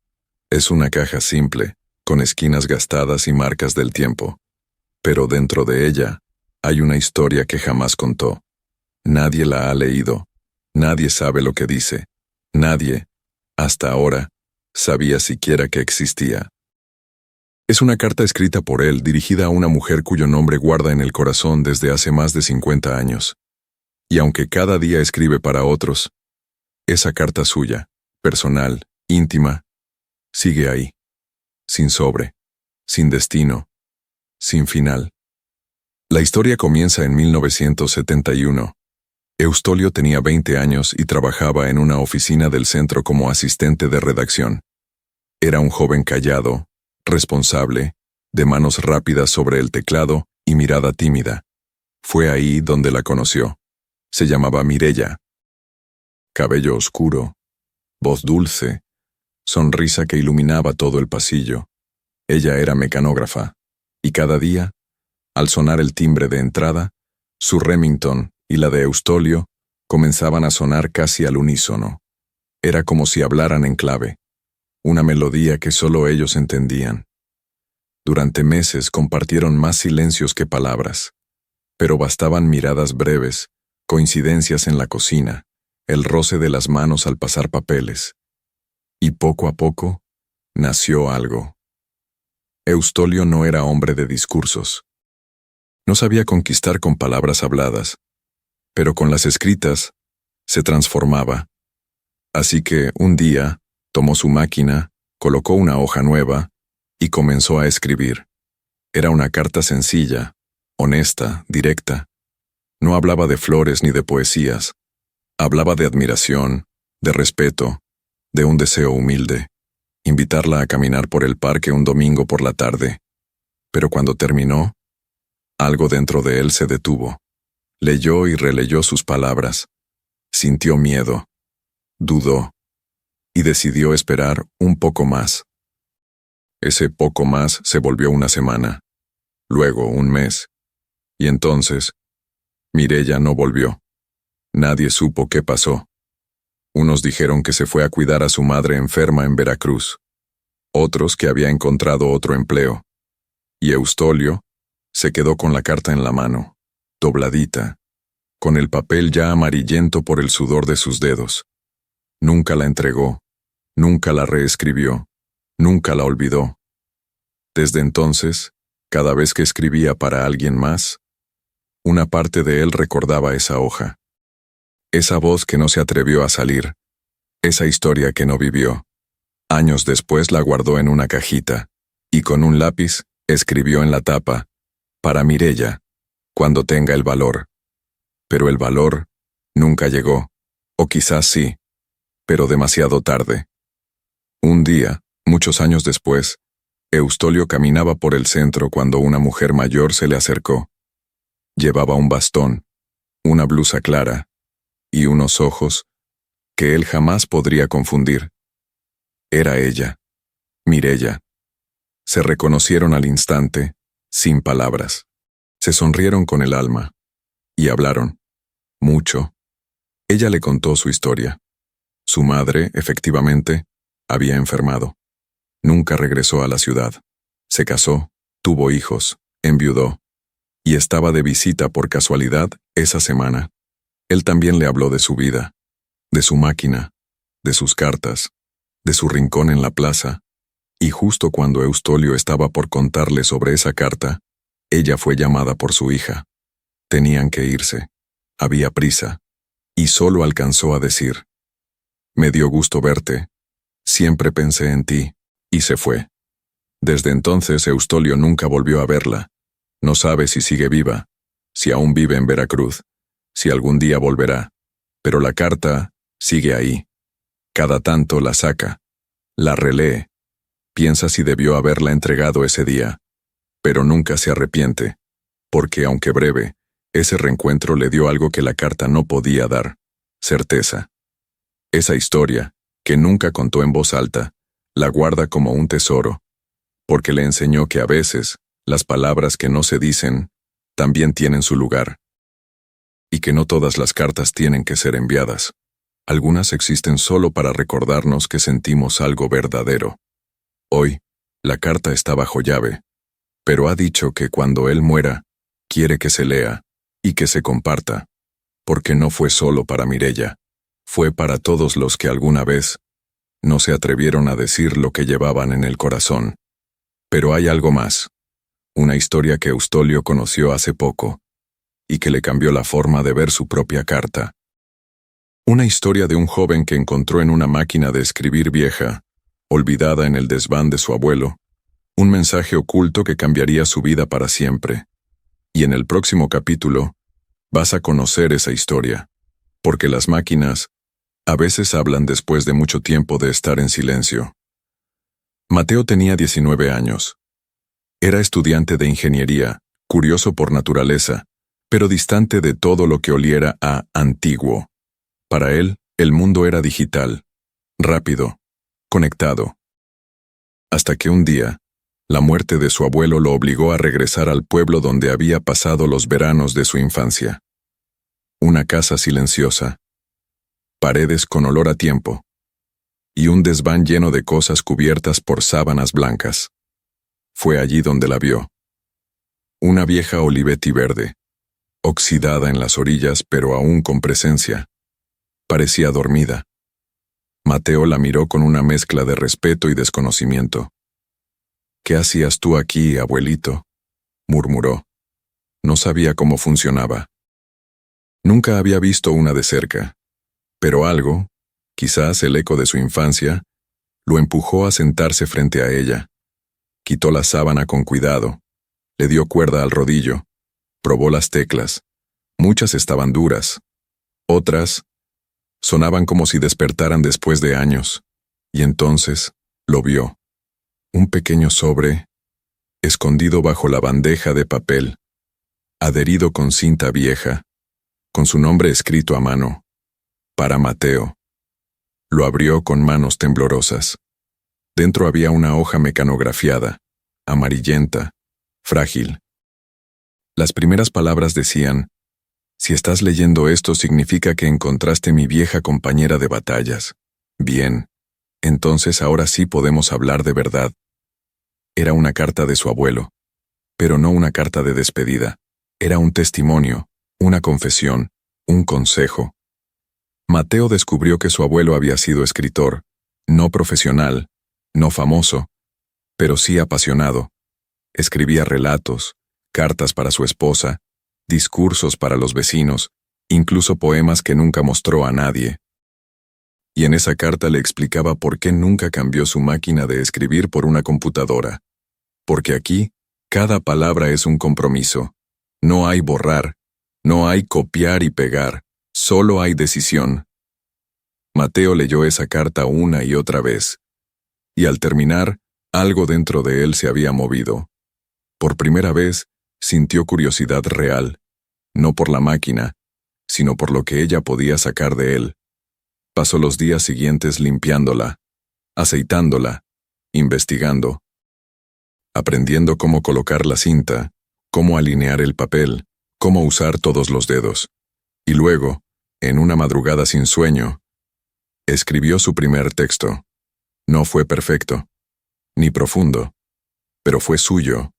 Es una caja simple, con esquinas gastadas y marcas del tiempo. Pero dentro de ella, hay una historia que jamás contó. Nadie la ha leído. Nadie sabe lo que dice. Nadie, hasta ahora, sabía siquiera que existía. Es una carta escrita por él, dirigida a una mujer cuyo nombre guarda en el corazón desde hace más de 50 años. Y aunque cada día escribe para otros, esa carta suya, personal, íntima, sigue ahí, sin sobre, sin destino, sin final. La historia comienza en 1971. Eustolio tenía 20 años y trabajaba en una oficina del centro como asistente de redacción. Era un joven callado, responsable, de manos rápidas sobre el teclado y mirada tímida. Fue ahí donde la conoció. Se llamaba Mireya. Cabello oscuro, voz dulce, sonrisa que iluminaba todo el pasillo. Ella era mecanógrafa, y cada día, al sonar el timbre de entrada, su Remington y la de Eustolio comenzaban a sonar casi al unísono. Era como si hablaran en clave, una melodía que solo ellos entendían. Durante meses compartieron más silencios que palabras, pero bastaban miradas breves, coincidencias en la cocina, el roce de las manos al pasar papeles. Y poco a poco, nació algo. Eustolio no era hombre de discursos. No sabía conquistar con palabras habladas, pero con las escritas se transformaba. Así que, un día, tomó su máquina, colocó una hoja nueva y comenzó a escribir. Era una carta sencilla, honesta, directa. No hablaba de flores ni de poesías. Hablaba de admiración, de respeto, de un deseo humilde. Invitarla a caminar por el parque un domingo por la tarde. Pero cuando terminó, algo dentro de él se detuvo. Leyó y releyó sus palabras. Sintió miedo. Dudó. Y decidió esperar un poco más. Ese poco más se volvió una semana. Luego un mes. Y entonces, Mireya no volvió. Nadie supo qué pasó. Unos dijeron que se fue a cuidar a su madre enferma en Veracruz. Otros que había encontrado otro empleo. Y Eustolio se quedó con la carta en la mano, dobladita, con el papel ya amarillento por el sudor de sus dedos. Nunca la entregó, nunca la reescribió, nunca la olvidó. Desde entonces, cada vez que escribía para alguien más, una parte de él recordaba esa hoja. Esa voz que no se atrevió a salir, esa historia que no vivió. Años después la guardó en una cajita, y con un lápiz escribió en la tapa, para Mireya, cuando tenga el valor. Pero el valor nunca llegó, o quizás sí, pero demasiado tarde. Un día, muchos años después, Eustolio caminaba por el centro cuando una mujer mayor se le acercó. Llevaba un bastón, una blusa clara, y unos ojos que él jamás podría confundir. Era ella, Mireya. Se reconocieron al instante, sin palabras. Se sonrieron con el alma. Y hablaron. Mucho. Ella le contó su historia. Su madre, efectivamente, había enfermado. Nunca regresó a la ciudad. Se casó, tuvo hijos, enviudó. Y estaba de visita por casualidad esa semana. Él también le habló de su vida, de su máquina, de sus cartas, de su rincón en la plaza. Y justo cuando Eustolio estaba por contarle sobre esa carta, ella fue llamada por su hija. Tenían que irse. Había prisa. Y solo alcanzó a decir: «Me dio gusto verte. Siempre pensé en ti». Y se fue. Desde entonces Eustolio nunca volvió a verla. No sabe si sigue viva, si aún vive en Veracruz, si algún día volverá. Pero la carta sigue ahí. Cada tanto la saca, la relee. Piensa si debió haberla entregado ese día, pero nunca se arrepiente, porque aunque breve, ese reencuentro le dio algo que la carta no podía dar: certeza. Esa historia, que nunca contó en voz alta, la guarda como un tesoro, porque le enseñó que a veces, las palabras que no se dicen, también tienen su lugar. Y que no todas las cartas tienen que ser enviadas. Algunas existen solo para recordarnos que sentimos algo verdadero. Hoy, la carta está bajo llave, pero ha dicho que cuando él muera, quiere que se lea y que se comparta, porque no fue solo para Mireya, fue para todos los que alguna vez no se atrevieron a decir lo que llevaban en el corazón. Pero hay algo más, una historia que Eustolio conoció hace poco, y que le cambió la forma de ver su propia carta. Una historia de un joven que encontró en una máquina de escribir vieja, olvidada en el desván de su abuelo, un mensaje oculto que cambiaría su vida para siempre. Y en el próximo capítulo, vas a conocer esa historia, porque las máquinas a veces hablan después de mucho tiempo de estar en silencio. Mateo tenía 19 años. Era estudiante de ingeniería, curioso por naturaleza, pero distante de todo lo que oliera a antiguo. Para él, el mundo era digital, rápido, conectado. Hasta que un día, la muerte de su abuelo lo obligó a regresar al pueblo donde había pasado los veranos de su infancia. Una casa silenciosa, paredes con olor a tiempo, y un desván lleno de cosas cubiertas por sábanas blancas. Fue allí donde la vio. Una vieja Olivetti verde, oxidada en las orillas pero aún con presencia. Parecía dormida. Mateo la miró con una mezcla de respeto y desconocimiento. «¿Qué hacías tú aquí, abuelito?», murmuró. No sabía cómo funcionaba. Nunca había visto una de cerca, pero algo, quizás el eco de su infancia, lo empujó a sentarse frente a ella. Quitó la sábana con cuidado, le dio cuerda al rodillo, probó las teclas. Muchas estaban duras, otras sonaban como si despertaran después de años, y entonces lo vio. Un pequeño sobre, escondido bajo la bandeja de papel, adherido con cinta vieja, con su nombre escrito a mano, para Mateo. Lo abrió con manos temblorosas. Dentro había una hoja mecanografiada, amarillenta, frágil. Las primeras palabras decían: si estás leyendo esto significa que encontraste mi vieja compañera de batallas. Bien, entonces ahora sí podemos hablar de verdad. Era una carta de su abuelo, pero no una carta de despedida. Era un testimonio, una confesión, un consejo. Mateo descubrió que su abuelo había sido escritor, no profesional, no famoso, pero sí apasionado. Escribía relatos, cartas para su esposa, discursos para los vecinos, incluso poemas que nunca mostró a nadie. Y en esa carta le explicaba por qué nunca cambió su máquina de escribir por una computadora. Porque aquí, cada palabra es un compromiso. No hay borrar, no hay copiar y pegar, solo hay decisión. Mateo leyó esa carta una y otra vez, y al terminar, algo dentro de él se había movido. Por primera vez, sintió curiosidad real, no por la máquina, sino por lo que ella podía sacar de él. Pasó los días siguientes limpiándola, aceitándola, investigando, aprendiendo cómo colocar la cinta, cómo alinear el papel, cómo usar todos los dedos. Y luego, en una madrugada sin sueño, escribió su primer texto. No fue perfecto, ni profundo, pero fue suyo.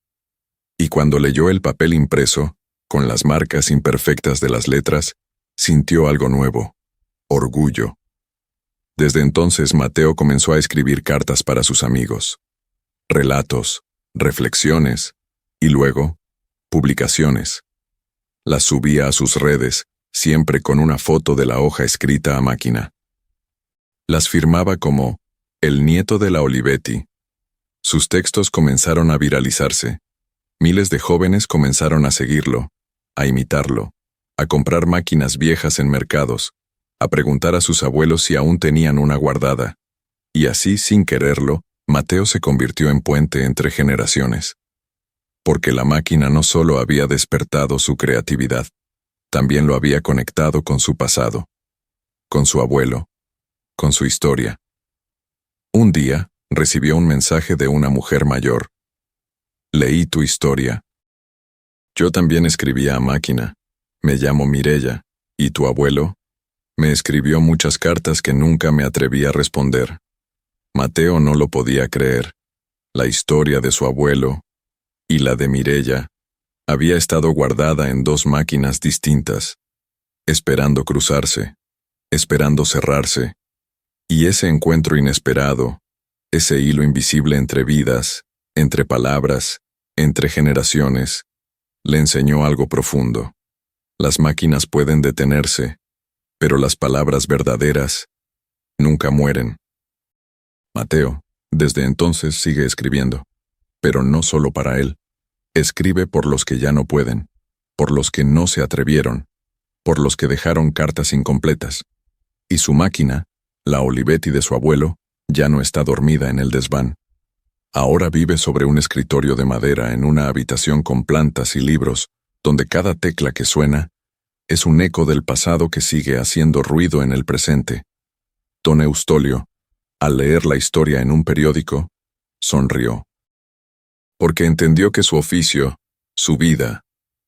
Y cuando leyó el papel impreso, con las marcas imperfectas de las letras, sintió algo nuevo: orgullo. Desde entonces Mateo comenzó a escribir cartas para sus amigos, relatos, reflexiones, y luego, publicaciones. Las subía a sus redes, siempre con una foto de la hoja escrita a máquina. Las firmaba como el nieto de la Olivetti. Sus textos comenzaron a viralizarse. Miles de jóvenes comenzaron a seguirlo, a imitarlo, a comprar máquinas viejas en mercados, a preguntar a sus abuelos si aún tenían una guardada. Y así, sin quererlo, Mateo se convirtió en puente entre generaciones. Porque la máquina no solo había despertado su creatividad, también lo había conectado con su pasado, con su abuelo, con su historia. Un día, recibió un mensaje de una mujer mayor. Leí tu historia. Yo también escribía a máquina. Me llamo Mireya. ¿Y tu abuelo? Me escribió muchas cartas que nunca me atreví a responder. Mateo no lo podía creer. La historia de su abuelo y la de Mireya había estado guardada en dos máquinas distintas, esperando cruzarse, esperando cerrarse. Y ese encuentro inesperado, ese hilo invisible entre vidas, entre palabras, entre generaciones, le enseñó algo profundo. Las máquinas pueden detenerse, pero las palabras verdaderas nunca mueren. Mateo, desde entonces, sigue escribiendo, pero no solo para él. Escribe por los que ya no pueden, por los que no se atrevieron, por los que dejaron cartas incompletas. Y su máquina, la Olivetti de su abuelo, ya no está dormida en el desván. Ahora vive sobre un escritorio de madera en una habitación con plantas y libros, donde cada tecla que suena es un eco del pasado que sigue haciendo ruido en el presente. Don Eustolio, al leer la historia en un periódico, sonrió. Porque entendió que su oficio, su vida,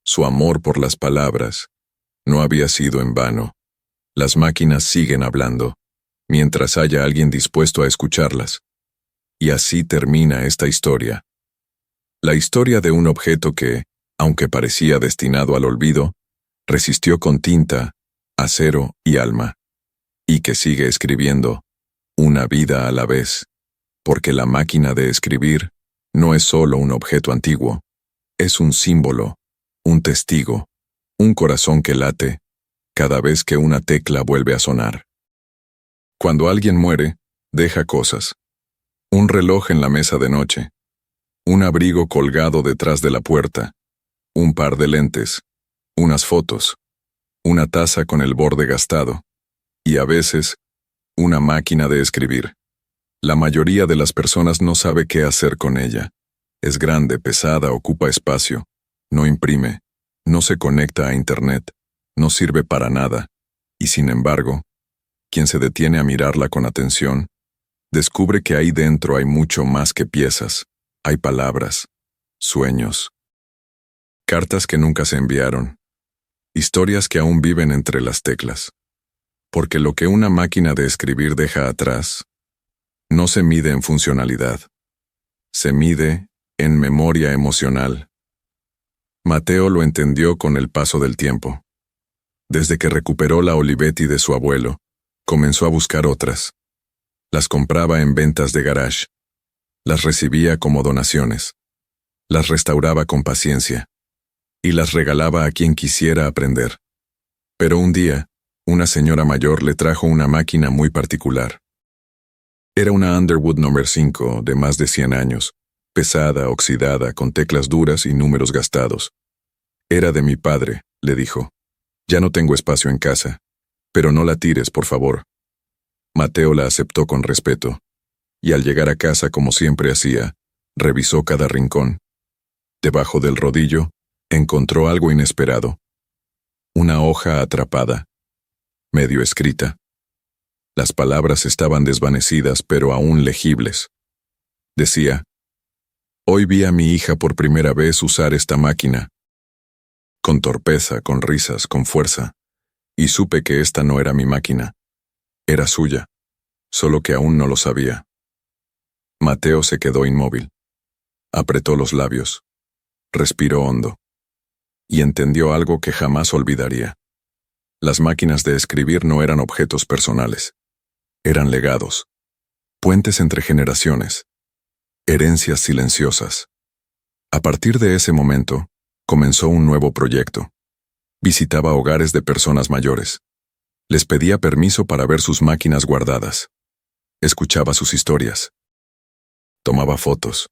su amor por las palabras, no había sido en vano. Las máquinas siguen hablando, mientras haya alguien dispuesto a escucharlas. Y así termina esta historia. La historia de un objeto que, aunque parecía destinado al olvido, resistió con tinta, acero y alma, y que sigue escribiendo, una vida a la vez, porque la máquina de escribir no es solo un objeto antiguo, es un símbolo, un testigo, un corazón que late cada vez que una tecla vuelve a sonar. Cuando alguien muere, deja cosas. Un reloj en la mesa de noche, un abrigo colgado detrás de la puerta, un par de lentes, unas fotos, una taza con el borde gastado, y a veces, una máquina de escribir. La mayoría de las personas no sabe qué hacer con ella. Es grande, pesada, ocupa espacio, no imprime, no se conecta a Internet, no sirve para nada, y sin embargo, quien se detiene a mirarla con atención, descubre que ahí dentro hay mucho más que piezas, hay palabras, sueños. cartas que nunca se enviaron, historias que aún viven entre las teclas. Porque lo que una máquina de escribir deja atrás no se mide en funcionalidad, se mide en memoria emocional. Mateo lo entendió con el paso del tiempo. Desde que recuperó la Olivetti de su abuelo, comenzó a buscar otras. Las compraba en ventas de garage. Las recibía como donaciones. Las restauraba con paciencia. Y las regalaba a quien quisiera aprender. Pero un día, una señora mayor le trajo una máquina muy particular. Era una Underwood No. 5 de más de 100 años, pesada, oxidada, con teclas duras y números gastados. Era de mi padre, le dijo. Ya no tengo espacio en casa, pero no la tires, por favor. Mateo la aceptó con respeto, y al llegar a casa, como siempre hacía, revisó cada rincón. Debajo del rodillo, encontró algo inesperado. Una hoja atrapada, medio escrita. Las palabras estaban desvanecidas, pero aún legibles. Decía: «Hoy vi a mi hija por primera vez usar esta máquina. Con torpeza, con risas, con fuerza. Y supe que esta no era mi máquina. Era suya, solo que aún no lo sabía». Mateo se quedó inmóvil. Apretó los labios. Respiró hondo. Y entendió algo que jamás olvidaría. Las máquinas de escribir no eran objetos personales. Eran legados. Puentes entre generaciones. Herencias silenciosas. A partir de ese momento, comenzó un nuevo proyecto. Visitaba hogares de personas mayores. Les pedía permiso para ver sus máquinas guardadas. Escuchaba sus historias. Tomaba fotos.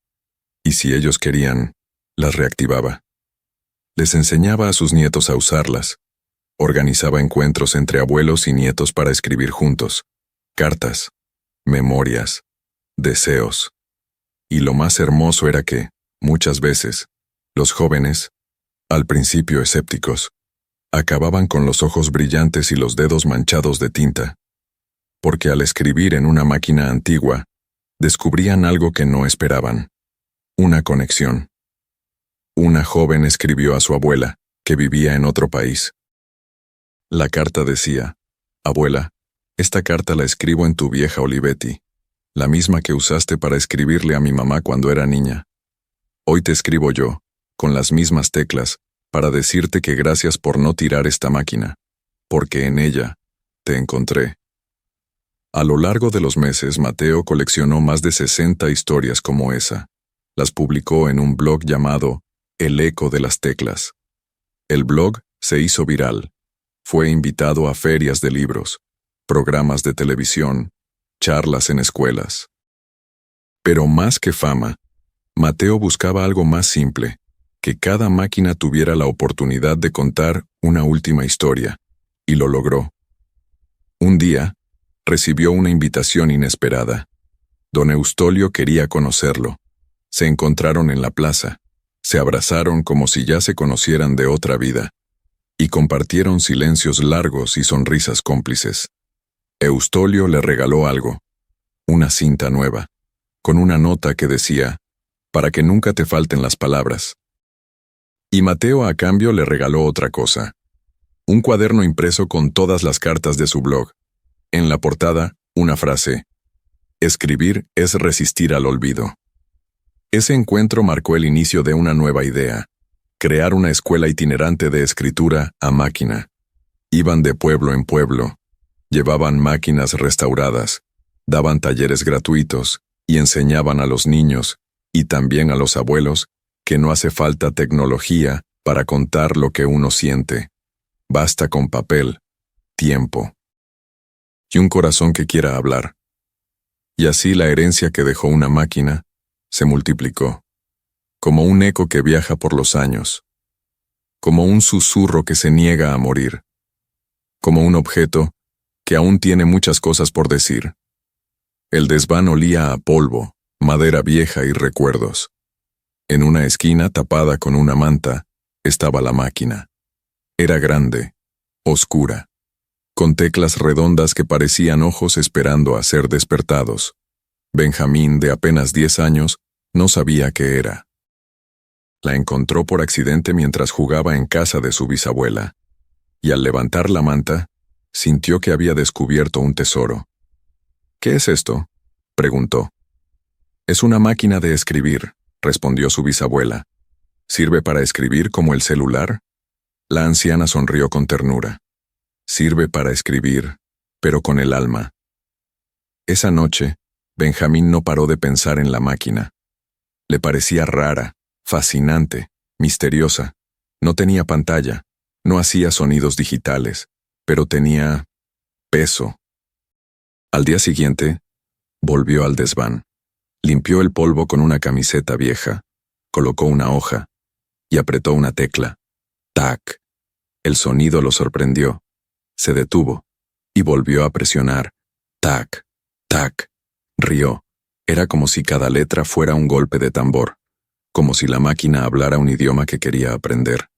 Y si ellos querían, las reactivaba. Les enseñaba a sus nietos a usarlas. Organizaba encuentros entre abuelos y nietos para escribir juntos. Cartas, memorias, deseos. Y lo más hermoso era que, muchas veces, los jóvenes, al principio escépticos, acababan con los ojos brillantes y los dedos manchados de tinta. Porque al escribir en una máquina antigua, descubrían algo que no esperaban. Una conexión. Una joven escribió a su abuela, que vivía en otro país. La carta decía: «Abuela, esta carta la escribo en tu vieja Olivetti, la misma que usaste para escribirle a mi mamá cuando era niña. Hoy te escribo yo, con las mismas teclas, para decirte que gracias por no tirar esta máquina, porque en ella te encontré». A lo largo de los meses, Mateo coleccionó más de 60 historias como esa. Las publicó en un blog llamado El Eco de las Teclas. El blog se hizo viral. Fue invitado a ferias de libros, programas de televisión, charlas en escuelas. Pero más que fama, Mateo buscaba algo más simple, que cada máquina tuviera la oportunidad de contar una última historia, y lo logró. Un día, recibió una invitación inesperada. Don Eustolio quería conocerlo. Se encontraron en la plaza, se abrazaron como si ya se conocieran de otra vida, y compartieron silencios largos y sonrisas cómplices. Eustolio le regaló algo, una cinta nueva, con una nota que decía: «Para que nunca te falten las palabras». Y Mateo a cambio le regaló otra cosa, un cuaderno impreso con todas las cartas de su blog. En la portada, una frase: «Escribir es resistir al olvido». Ese encuentro marcó el inicio de una nueva idea: crear una escuela itinerante de escritura a máquina. Iban de pueblo en pueblo, llevaban máquinas restauradas, daban talleres gratuitos y enseñaban a los niños, y también a los abuelos, que no hace falta tecnología para contar lo que uno siente. Basta con papel, tiempo y un corazón que quiera hablar. Y así la herencia que dejó una máquina se multiplicó, como un eco que viaja por los años, como un susurro que se niega a morir, como un objeto que aún tiene muchas cosas por decir. El desván olía a polvo, madera vieja y recuerdos. En una esquina, tapada con una manta, estaba la máquina. Era grande, oscura, con teclas redondas que parecían ojos esperando a ser despertados. Benjamín, de apenas 10 años, no sabía qué era. La encontró por accidente mientras jugaba en casa de su bisabuela, y al levantar la manta, sintió que había descubierto un tesoro. «¿Qué es esto?», preguntó. «Es una máquina de escribir», respondió su bisabuela. «¿Sirve para escribir como el celular?». La anciana sonrió con ternura. «Sirve para escribir, pero con el alma». Esa noche, Benjamín no paró de pensar en la máquina. Le parecía rara, fascinante, misteriosa. No tenía pantalla, no hacía sonidos digitales, pero tenía peso. Al día siguiente, volvió al desván. Limpió el polvo con una camiseta vieja, colocó una hoja y apretó una tecla. ¡Tac! El sonido lo sorprendió. Se detuvo y volvió a presionar. ¡Tac! ¡Tac! Rió. Era como si cada letra fuera un golpe de tambor, como si la máquina hablara un idioma que quería aprender.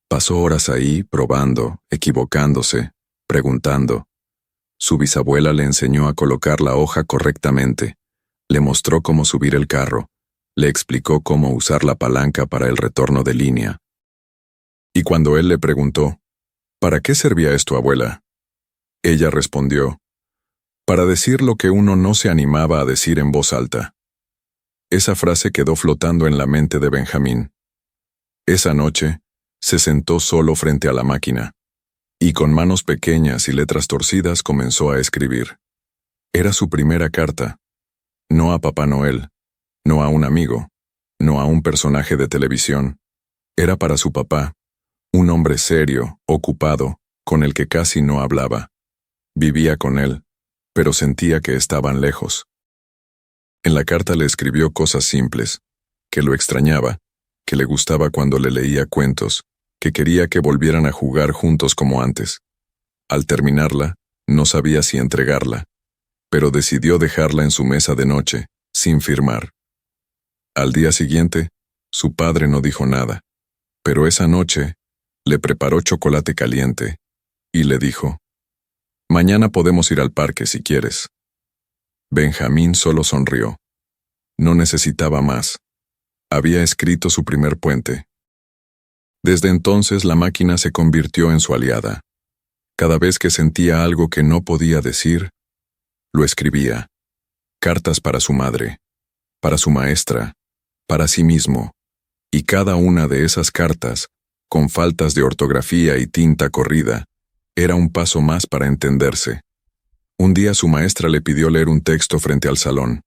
Pasó horas ahí, probando, equivocándose, preguntando. Su bisabuela le enseñó a colocar la hoja correctamente, le mostró cómo subir el carro, le explicó cómo usar la palanca para el retorno de línea. Y cuando él le preguntó, «¿Para qué servía esto, abuela?», ella respondió, «Para decir lo que uno no se animaba a decir en voz alta». Esa frase quedó flotando en la mente de Benjamín. Esa noche, se sentó solo frente a la máquina, y con manos pequeñas y letras torcidas comenzó a escribir. Era su primera carta. No a Papá Noel, no a un amigo, no a un personaje de televisión. Era para su papá, un hombre serio, ocupado, con el que casi no hablaba. Vivía con él, pero sentía que estaban lejos. En la carta le escribió cosas simples, que lo extrañaba, que le gustaba cuando le leía cuentos, que quería que volvieran a jugar juntos como antes. Al terminarla, no sabía si entregarla, pero decidió dejarla en su mesa de noche, sin firmar. Al día siguiente, su padre no dijo nada, pero esa noche le preparó chocolate caliente y le dijo, «Mañana podemos ir al parque si quieres». Benjamín solo sonrió. No necesitaba más. Había escrito su primer puente. Desde entonces la máquina se convirtió en su aliada. Cada vez que sentía algo que no podía decir, lo escribía. Cartas para su madre, para su maestra, para sí mismo, y cada una de esas cartas, con faltas de ortografía y tinta corrida, era un paso más para entenderse. Un día su maestra le pidió leer un texto frente al salón.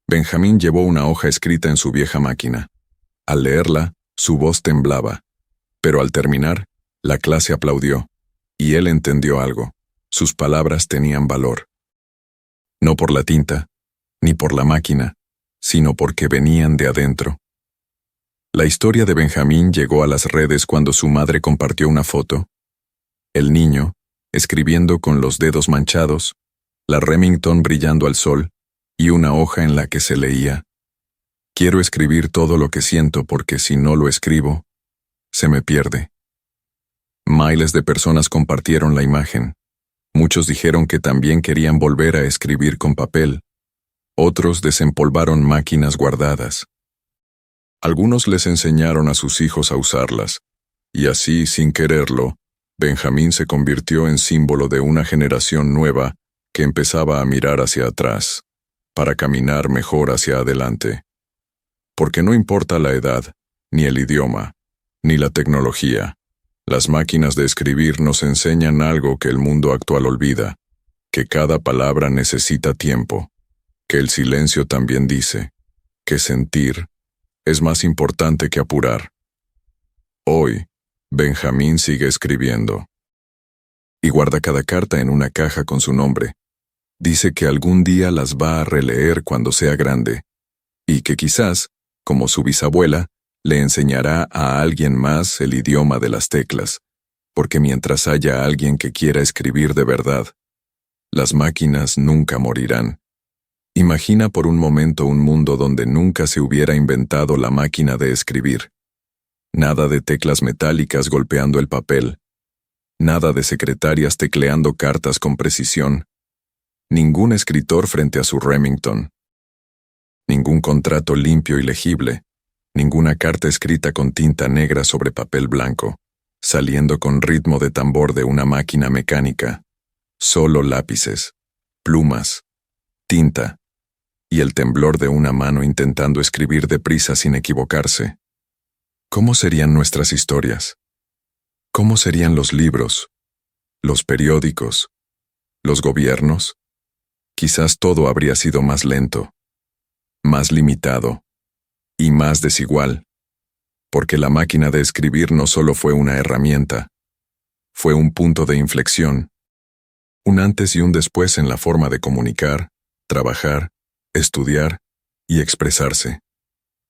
Benjamín llevó una hoja escrita en su vieja máquina. Al leerla, su voz temblaba. Pero al terminar, la clase aplaudió, y él entendió algo. Sus palabras tenían valor. No por la tinta, ni por la máquina, sino porque venían de adentro. La historia de Benjamín llegó a las redes cuando su madre compartió una foto. El niño, escribiendo con los dedos manchados, la Remington brillando al sol, y una hoja en la que se leía, «Quiero escribir todo lo que siento porque si no lo escribo, se me pierde». Miles de personas compartieron la imagen. Muchos dijeron que también querían volver a escribir con papel. Otros desempolvaron máquinas guardadas. Algunos les enseñaron a sus hijos a usarlas, y así, sin quererlo, Benjamín se convirtió en símbolo de una generación nueva que empezaba a mirar hacia atrás, para caminar mejor hacia adelante. Porque no importa la edad, ni el idioma, ni la tecnología, las máquinas de escribir nos enseñan algo que el mundo actual olvida, que cada palabra necesita tiempo, que el silencio también dice, que sentir es más importante que apurar. Hoy, Benjamín sigue escribiendo. Y guarda cada carta en una caja con su nombre. Dice que algún día las va a releer cuando sea grande, y que quizás, como su bisabuela, le enseñará a alguien más el idioma de las teclas, porque mientras haya alguien que quiera escribir de verdad, las máquinas nunca morirán. Imagina por un momento un mundo donde nunca se hubiera inventado la máquina de escribir. Nada de teclas metálicas golpeando el papel. Nada de secretarias tecleando cartas con precisión. Ningún escritor frente a su Remington. Ningún contrato limpio y legible, Ninguna carta escrita con tinta negra sobre papel blanco, saliendo con ritmo de tambor de una máquina mecánica. Solo lápices, plumas, tinta, y el temblor de una mano intentando escribir deprisa sin equivocarse. ¿Cómo serían nuestras historias? ¿Cómo serían los libros, los periódicos, los gobiernos? Quizás todo habría sido más lento, más limitado y más desigual, porque la máquina de escribir no solo fue una herramienta, fue un punto de inflexión, un antes y un después en la forma de comunicar, trabajar, estudiar y expresarse.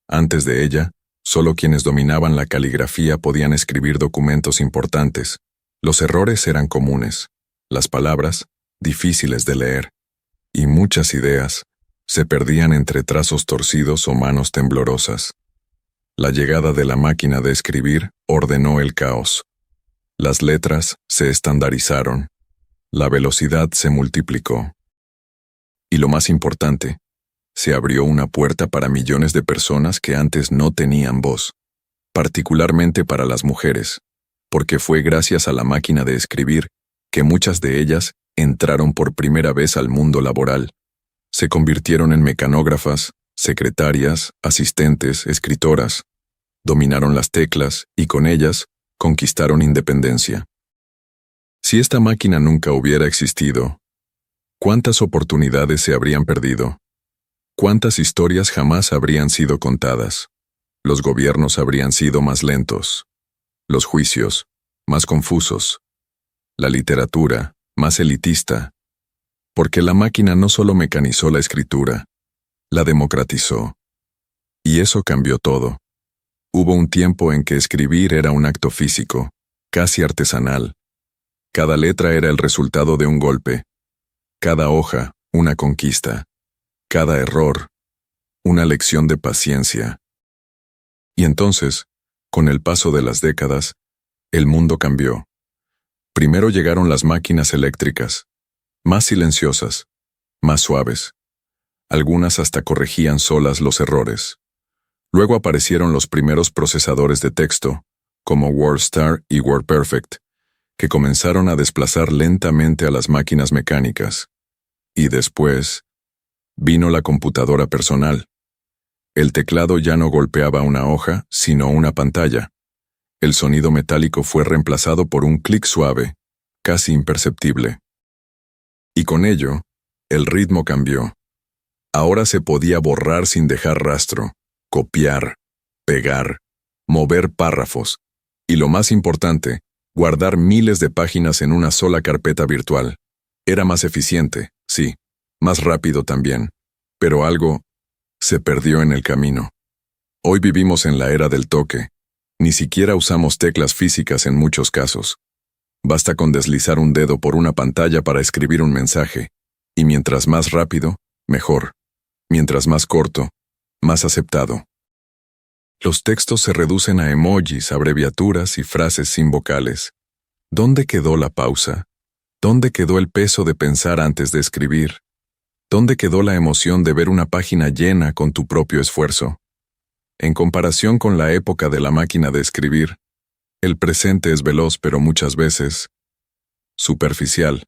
Antes de ella, solo quienes dominaban la caligrafía podían escribir documentos importantes. Los errores eran comunes, las palabras, difíciles de leer, y muchas ideas se perdían entre trazos torcidos o manos temblorosas. La llegada de la máquina de escribir ordenó el caos. Las letras se estandarizaron, la velocidad se multiplicó. Y lo más importante, se abrió una puerta para millones de personas que antes no tenían voz, particularmente para las mujeres, porque fue gracias a la máquina de escribir que muchas de ellas entraron por primera vez al mundo laboral. Se convirtieron en mecanógrafas, secretarias, asistentes, escritoras. Dominaron las teclas y con ellas conquistaron independencia. Si esta máquina nunca hubiera existido, ¿cuántas oportunidades se habrían perdido? ¿Cuántas historias jamás habrían sido contadas? Los gobiernos habrían sido más lentos, los juicios más confusos, la literatura más elitista, porque la máquina no solo mecanizó la escritura, la democratizó. Y eso cambió todo. Hubo un tiempo en que escribir era un acto físico, casi artesanal. Cada letra era el resultado de un golpe, cada hoja una conquista, cada error una lección de paciencia. Y entonces, con el paso de las décadas, el mundo cambió. Primero llegaron las máquinas eléctricas, más silenciosas, más suaves. Algunas hasta corregían solas los errores. Luego aparecieron los primeros procesadores de texto, como WordStar y WordPerfect, que comenzaron a desplazar lentamente a las máquinas mecánicas. Y después, vino la computadora personal. El teclado ya no golpeaba una hoja, sino una pantalla. El sonido metálico fue reemplazado por un clic suave, casi imperceptible. Y con ello, el ritmo cambió. Ahora se podía borrar sin dejar rastro, copiar, pegar, mover párrafos, y lo más importante, guardar miles de páginas en una sola carpeta virtual. Era más eficiente, sí, más rápido también, pero algo se perdió en el camino. Hoy vivimos en la era del toque. Ni siquiera usamos teclas físicas en muchos casos. Basta con deslizar un dedo por una pantalla para escribir un mensaje, y mientras más rápido, mejor. Mientras más corto, más aceptado. Los textos se reducen a emojis, abreviaturas y frases sin vocales. ¿Dónde quedó la pausa? ¿Dónde quedó el peso de pensar antes de escribir? ¿Dónde quedó la emoción de ver una página llena con tu propio esfuerzo? En comparación con la época de la máquina de escribir, el presente es veloz pero muchas veces superficial.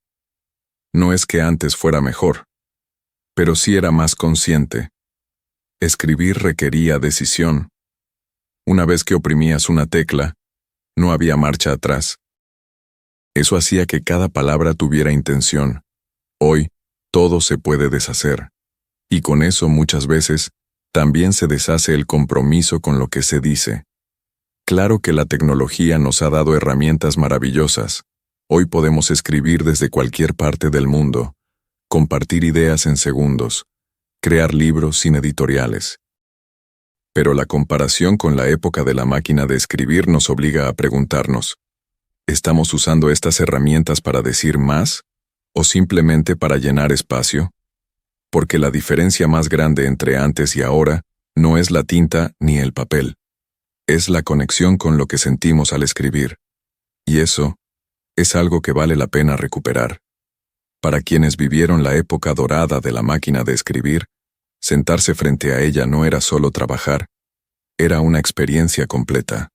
No es que antes fuera mejor, pero sí era más consciente. Escribir requería decisión. Una vez que oprimías una tecla, no había marcha atrás. Eso hacía que cada palabra tuviera intención. Hoy, todo se puede deshacer. Y con eso muchas veces, también se deshace el compromiso con lo que se dice. Claro que la tecnología nos ha dado herramientas maravillosas. Hoy podemos escribir desde cualquier parte del mundo, compartir ideas en segundos, crear libros sin editoriales. Pero la comparación con la época de la máquina de escribir nos obliga a preguntarnos, ¿estamos usando estas herramientas para decir más o simplemente para llenar espacio? Porque la diferencia más grande entre antes y ahora no es la tinta ni el papel. Es la conexión con lo que sentimos al escribir. Y eso es algo que vale la pena recuperar. Para quienes vivieron la época dorada de la máquina de escribir, sentarse frente a ella no era solo trabajar, Era una experiencia completa.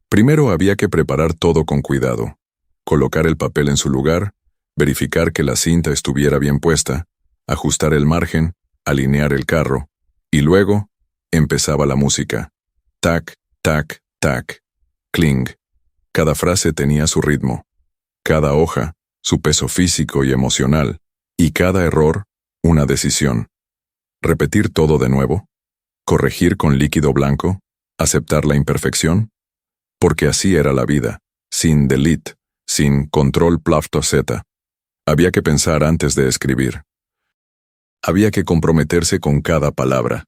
Primero había que preparar todo con cuidado, colocar el papel en su lugar, verificar que la cinta estuviera bien puesta, ajustar el margen, alinear el carro, y luego empezaba la música. Tac, tac, tac, cling. Cada frase tenía su ritmo, cada hoja, su peso físico y emocional, y cada error, una decisión. Repetir todo de nuevo, corregir con líquido blanco, aceptar la imperfección, porque así era la vida, sin delete, sin control plafto z. Había que pensar antes de escribir. Había que comprometerse con cada palabra,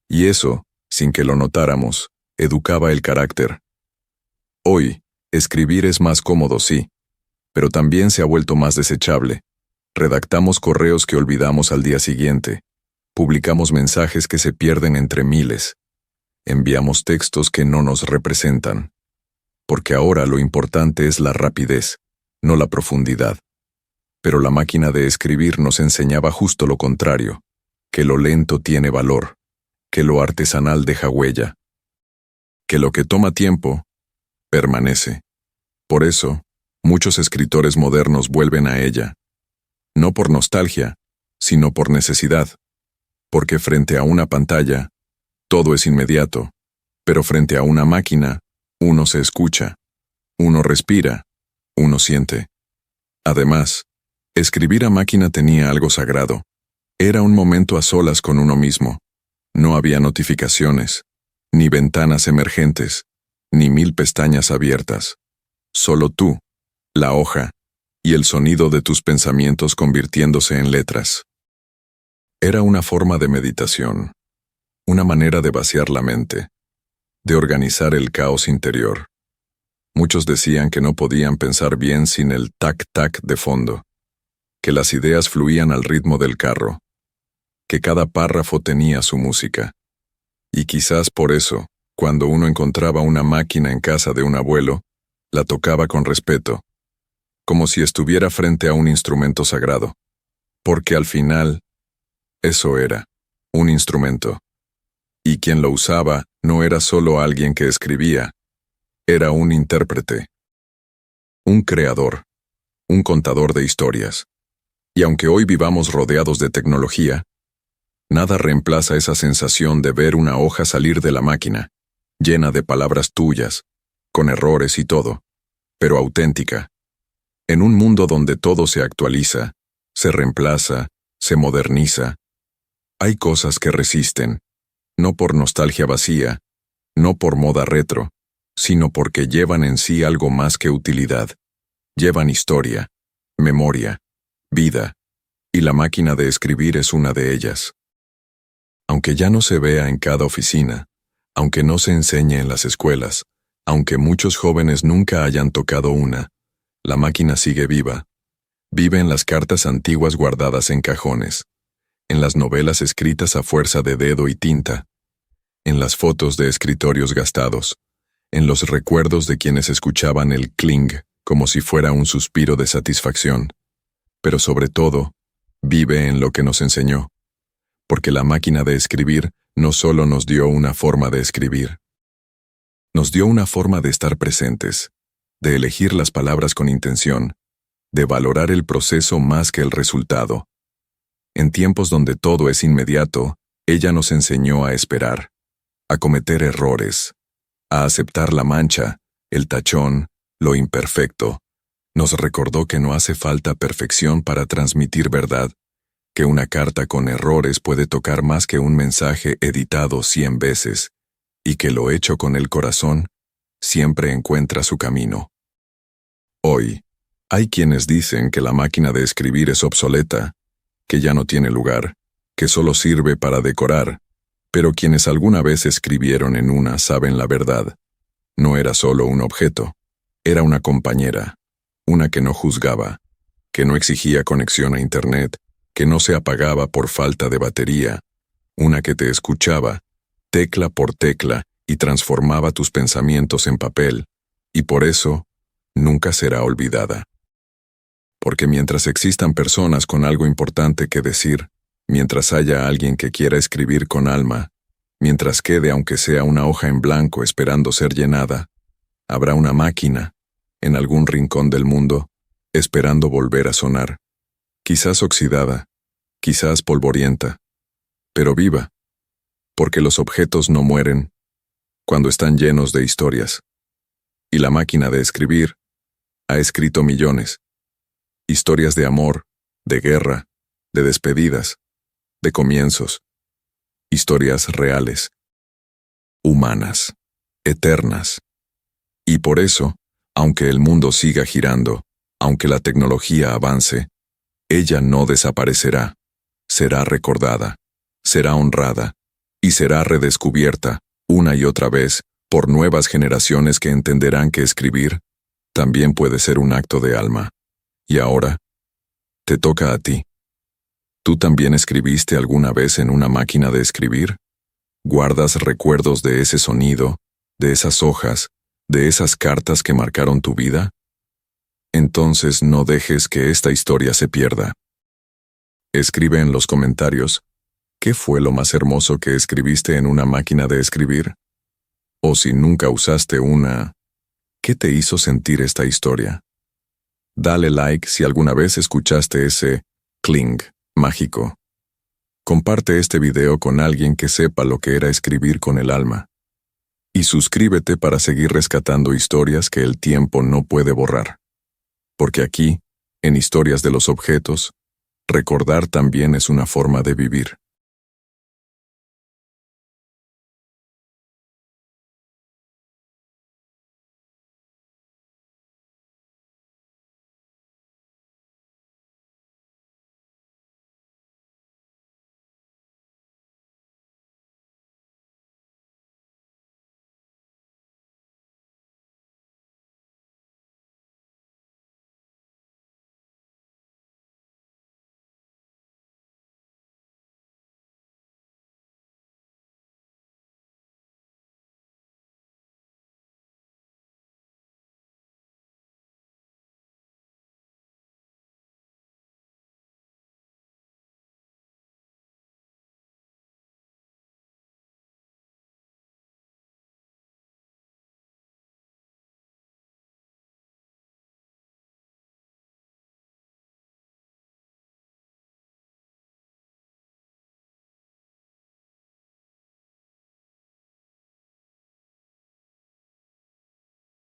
y eso, sin que lo notáramos, educaba el carácter. Hoy, escribir es más cómodo, sí, pero también se ha vuelto más desechable. Redactamos correos que olvidamos al día siguiente, publicamos mensajes que se pierden entre miles, enviamos textos que no nos representan, porque ahora lo importante es la rapidez, no la profundidad. Pero la máquina de escribir nos enseñaba justo lo contrario, que lo lento tiene valor, que lo artesanal deja huella, que lo que toma tiempo, permanece. Por eso, muchos escritores modernos vuelven a ella, no por nostalgia, sino por necesidad, porque frente a una pantalla, todo es inmediato, pero frente a una máquina, uno se escucha, uno respira, uno siente. Además, escribir a máquina tenía algo sagrado. Era un momento a solas con uno mismo. No había notificaciones, ni ventanas emergentes, ni 1000 pestañas abiertas. Solo tú, la hoja, y el sonido de tus pensamientos convirtiéndose en letras. Era una forma de meditación, una manera de vaciar la mente, de organizar el caos interior. Muchos decían que no podían pensar bien sin el tac-tac de fondo, que las ideas fluían al ritmo del carro, que cada párrafo tenía su música. Y quizás por eso, cuando uno encontraba una máquina en casa de un abuelo, la tocaba con respeto, como si estuviera frente a un instrumento sagrado, porque al final, eso era, un instrumento. Y quien lo usaba no era solo alguien que escribía, era un intérprete, un creador, un contador de historias. Y aunque hoy vivamos rodeados de tecnología, nada reemplaza esa sensación de ver una hoja salir de la máquina, llena de palabras tuyas, con errores y todo, pero auténtica. En un mundo donde todo se actualiza, se reemplaza, se moderniza, hay cosas que resisten, no por nostalgia vacía, no por moda retro, sino porque llevan en sí algo más que utilidad. Llevan historia, memoria, vida, y la máquina de escribir es una de ellas. Aunque ya no se vea en cada oficina, aunque no se enseñe en las escuelas, aunque muchos jóvenes nunca hayan tocado una, la máquina sigue viva. Vive en las cartas antiguas guardadas en cajones, en las novelas escritas a fuerza de dedo y tinta, en las fotos de escritorios gastados, en los recuerdos de quienes escuchaban el cling como si fuera un suspiro de satisfacción. Pero sobre todo, vive en lo que nos enseñó, porque la máquina de escribir no solo nos dio una forma de escribir, nos dio una forma de estar presentes, de elegir las palabras con intención, de valorar el proceso más que el resultado. En tiempos donde todo es inmediato, ella nos enseñó a esperar, a cometer errores, a aceptar la mancha, el tachón, lo imperfecto. Nos recordó que no hace falta perfección para transmitir verdad, que una carta con errores puede tocar más que un mensaje editado 100 veces, y que lo hecho con el corazón siempre encuentra su camino. Hoy, hay quienes dicen que la máquina de escribir es obsoleta, que ya no tiene lugar, que solo sirve para decorar, pero quienes alguna vez escribieron en una saben la verdad. No era solo un objeto, era una compañera, una que no juzgaba, que no exigía conexión a Internet, que no se apagaba por falta de batería, una que te escuchaba, tecla por tecla, y transformaba tus pensamientos en papel, y por eso, nunca será olvidada. Porque mientras existan personas con algo importante que decir, mientras haya alguien que quiera escribir con alma, Mientras quede aunque sea una hoja en blanco esperando ser llenada, habrá una máquina, en algún rincón del mundo, esperando volver a sonar. Quizás oxidada, quizás polvorienta, pero viva, porque los objetos no mueren cuando están llenos de historias. Y la máquina de escribir ha escrito millones. Historias de amor, de guerra, de despedidas, de comienzos. Historias reales, humanas, eternas. Y por eso, aunque el mundo siga girando, aunque la tecnología avance, ella no desaparecerá, será recordada, será honrada, y será redescubierta, una y otra vez, por nuevas generaciones que entenderán que escribir también puede ser un acto de alma. Y ahora, te toca a ti. ¿Tú también escribiste alguna vez en una máquina de escribir? ¿Guardas recuerdos de ese sonido, de esas hojas, de esas cartas que marcaron tu vida? Entonces no dejes que esta historia se pierda. Escribe en los comentarios, ¿qué fue lo más hermoso que escribiste en una máquina de escribir? O si nunca usaste una, ¿qué te hizo sentir esta historia? Dale like si alguna vez escuchaste ese cling mágico. Comparte este video con alguien que sepa lo que era escribir con el alma. Y suscríbete para seguir rescatando historias que el tiempo no puede borrar. Porque aquí, en Historias de los Objetos, recordar también es una forma de vivir.